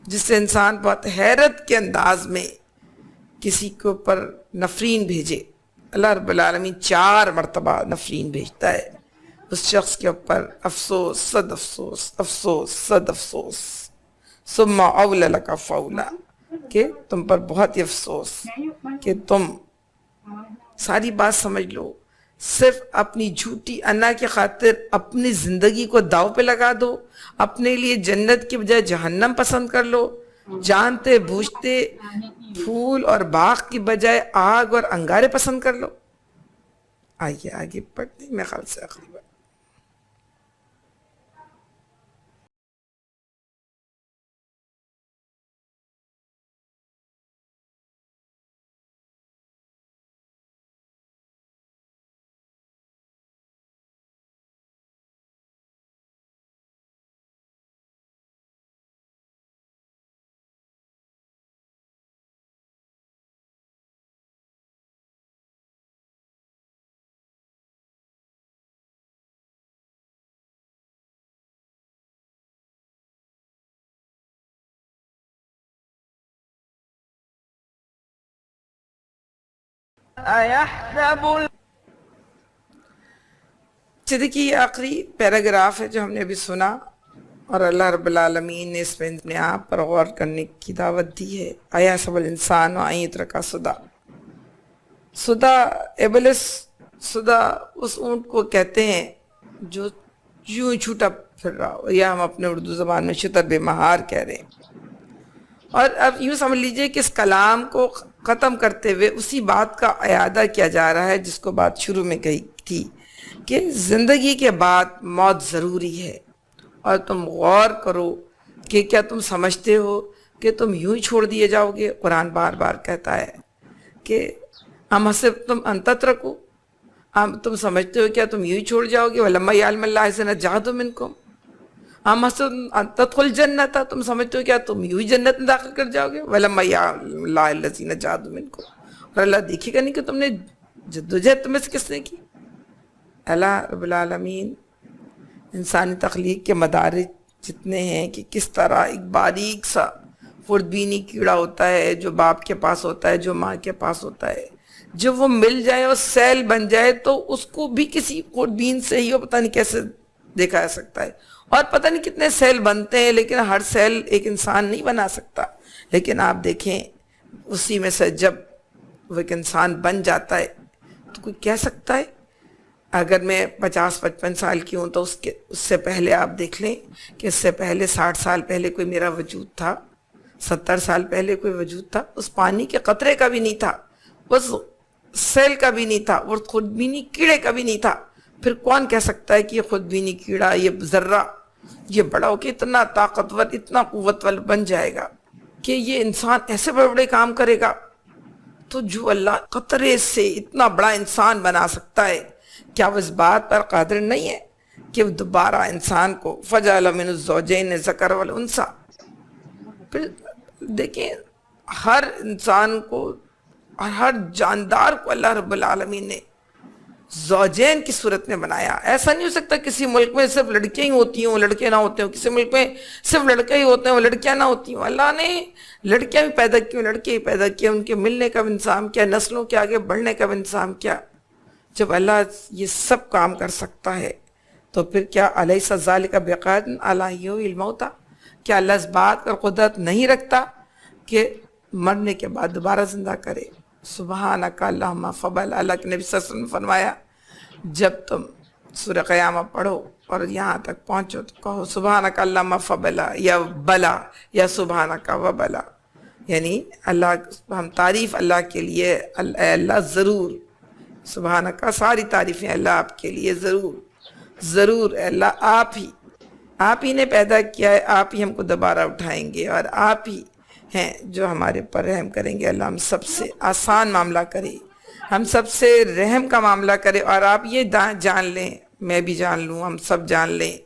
جس سے انسان بہت حیرت کے انداز میں کسی کے اوپر نفرین بھیجے. اللہ رب العالمین 4 مرتبہ نفرین بھیجتا ہے اس شخص کے اوپر. افسوس صد افسوس، افسوس صد افسوس. ثم اولا لک فولا، کہ تم پر بہت ہی افسوس کہ تم ساری بات سمجھ لو، صرف اپنی جھوٹی انا کی خاطر اپنی زندگی کو داؤ پہ لگا دو، اپنے لیے جنت کی بجائے جہنم پسند کر لو، جانتے بوجھتے پھول اور باغ کی بجائے آگ اور انگارے پسند کر لو. آئیے آگے پڑھتے ہیں. میں خیال سے آخری بات. دیکھیے یہ آخری پیراگراف ہے جو ہم نے ابھی سنا، اور اللہ رب العالمین نے اس میں اپنے آپ پر غور کرنے کی دعوت دی ہے. ایحسب الانسان ان یترک سدی. سدا ابلس، سدا اس اونٹ کو کہتے ہیں جو یوں چھوٹا پھر رہا ہو، یا ہم اپنے اردو زبان میں شتر بے مہار کہہ رہے ہیں. اور اب یوں سمجھ لیجئے کہ اس کلام کو ختم کرتے ہوئے اسی بات کا اعادہ کیا جا رہا ہے جس کو بات شروع میں کہی تھی کہ زندگی کے بعد موت ضروری ہے. اور تم غور کرو کہ کیا تم سمجھتے ہو کہ تم یوں ہی چھوڑ دیے جاؤ گے. قرآن بار بار کہتا ہے کہ ام حسبتم ان تترکوا، تم سمجھتے ہو کیا تم یوں ہی چھوڑ جاؤ گے. وَلَمَّا يَعْلَمَ اللَّهُ الَّذِينَ جَاهَدُوا مِنكُمْ ام حسبتم ان تدخلوا الجنة، تم سمجھتے ہو کیا تم یوں ہی جنت میں داخل کر جاؤ گے. وَلَمَّا يَعْلَمَ اللَّهُ الَّذِينَ جَاهَدُوا مِنكُمْ، اور اللہ دیکھے گا نہیں کہ تم نے جدوجہد تم میں سے کس نے کی. اللہ رب العالمین انسانی تخلیق کے مدارج جتنے ہیں کہ کس طرح ایک باریک سا خوردبینی کیڑا ہوتا ہے جو باپ کے پاس ہوتا ہے، جو ماں کے پاس ہوتا ہے، جب وہ مل جائے اور سیل بن جائے تو اس کو بھی کسی خوردبین سے ہی وہ پتہ نہیں کیسے دیکھا جا سکتا ہے. اور پتہ نہیں کتنے سیل بنتے ہیں، لیکن ہر سیل ایک انسان نہیں بنا سکتا. لیکن آپ دیکھیں اسی میں سے جب وہ ایک انسان بن جاتا ہے تو کوئی کہہ سکتا ہے، اگر میں 50-55 سال کی ہوں تو اس سے پہلے آپ دیکھ لیں کہ اس سے پہلے 60 سال پہلے کوئی میرا وجود تھا، 70 سال پہلے کوئی وجود تھا. اس پانی کے قطرے کا بھی نہیں تھا، اس سیل کا بھی نہیں تھا، اور خودبینی کیڑے کا بھی نہیں تھا. پھر کون کہہ سکتا ہے کہ یہ خودبینی کیڑا، یہ ذرہ، یہ بڑا ہو کے اتنا طاقتور، اتنا قوتور بن جائے گا کہ یہ انسان ایسے بڑے بڑے کام کرے گا. تو جو اللہ قطرے سے اتنا بڑا انسان بنا سکتا ہے، کیا وہ اس بات پر قادر نہیں ہے کہ وہ دوبارہ انسان کو فجعل من الزوجین الذکر والانثی. پھر دیکھیں ہر انسان کو اور ہر جاندار کو اللہ رب العالمین نے زوجین کی صورت میں بنایا. ایسا نہیں ہو سکتا کسی ملک میں صرف لڑکیاں ہی ہوتی ہوں لڑکے نہ ہوتے ہوں، کسی ملک میں صرف لڑکے ہی ہوتے ہیں لڑکیاں نہ ہوتی ہوں. اللہ نے لڑکیاں بھی پیدا کی، لڑکے ہی پیدا کیے، ان کے ملنے کا بھی انتظام کیا، نسلوں کے آگے بڑھنے کا بھی انتظام کیا. جب اللہ یہ سب کام کر سکتا ہے تو پھر کیا الیس ذالک بقادر علی ان یحیی الموتیٰ، کیا اللہ اس بات پر قدرت نہیں رکھتا کہ مرنے کے بعد دوبارہ زندہ کرے. سبحانک اللہم فبل. اللہ کے نبی صلی اللہ علیہ وسلم نے فرمایا جب تم سورہ قیامہ پڑھو اور یہاں تک پہنچو تو کہو سبحانک اللہم فبلا یا بلا یا سبحانک و بلا، یعنی اللہ، ہم تعریف اللہ کے لیے، اے اللہ ضرور، سبحانک ساری تعریفیں اللہ آپ کے لیے، ضرور ضرور اے اللہ آپ ہی نے پیدا کیا ہے، آپ ہی ہم کو دوبارہ اٹھائیں گے، اور آپ ہی ہیں جو ہمارے پر رحم کریں گے. اللہ ہم سب سے آسان معاملہ کرے، ہم سب سے رحم کا معاملہ کرے. اور آپ یہ جان لیں، میں بھی جان لوں، ہم سب جان لیں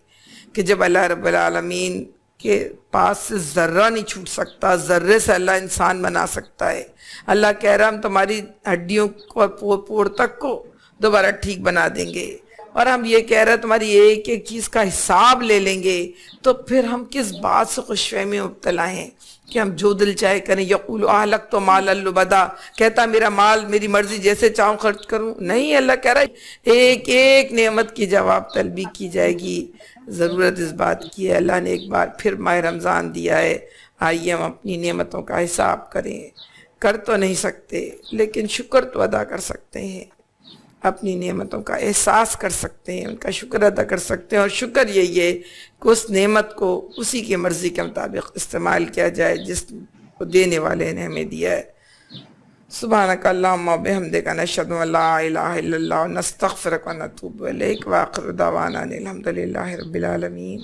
کہ جب اللہ رب العالمین کے پاس سے ذرہ نہیں چھوٹ سکتا، ذرے سے اللہ انسان بنا سکتا ہے۔ اللہ کہہ رہا ہم تمہاری ہڈیوں کو پوڑ تک کو دوبارہ ٹھیک بنا دیں گے، اور ہم یہ کہہ رہے ہیں تمہاری ایک ایک چیز کا حساب لے لیں گے، تو پھر ہم کس بات سے خوش فہمی میں مبتلا ہیں کہ ہم جو دل چاہے کریں؟ یقول اہلکت مالا لبدا، کہتا میرا مال میری مرضی جیسے چاہوں خرچ کروں۔ نہیں، اللہ کہہ رہا ہے ایک ایک نعمت کی جواب طلبی کی جائے گی۔ ضرورت اس بات کی ہے، اللہ نے ایک بار پھر ماہ رمضان دیا ہے، آئیے ہم اپنی نعمتوں کا حساب کریں۔ کر تو نہیں سکتے لیکن شکر تو ادا کر سکتے ہیں، اپنی نعمتوں کا احساس کر سکتے ہیں، ان کا شکر ادا کر سکتے ہیں، اور شکر یہی ہے کہ اس نعمت کو اسی کی مرضی کے مطابق استعمال کیا جائے جس کو دینے والے نے ہمیں دیا ہے۔ سبحانک اللہم و بحمدک، نشہد ان لا الہ الا اللہ، نستغفرک و نتوب الیک، وآخر دعوانا ان الحمد للہ رب العالمین۔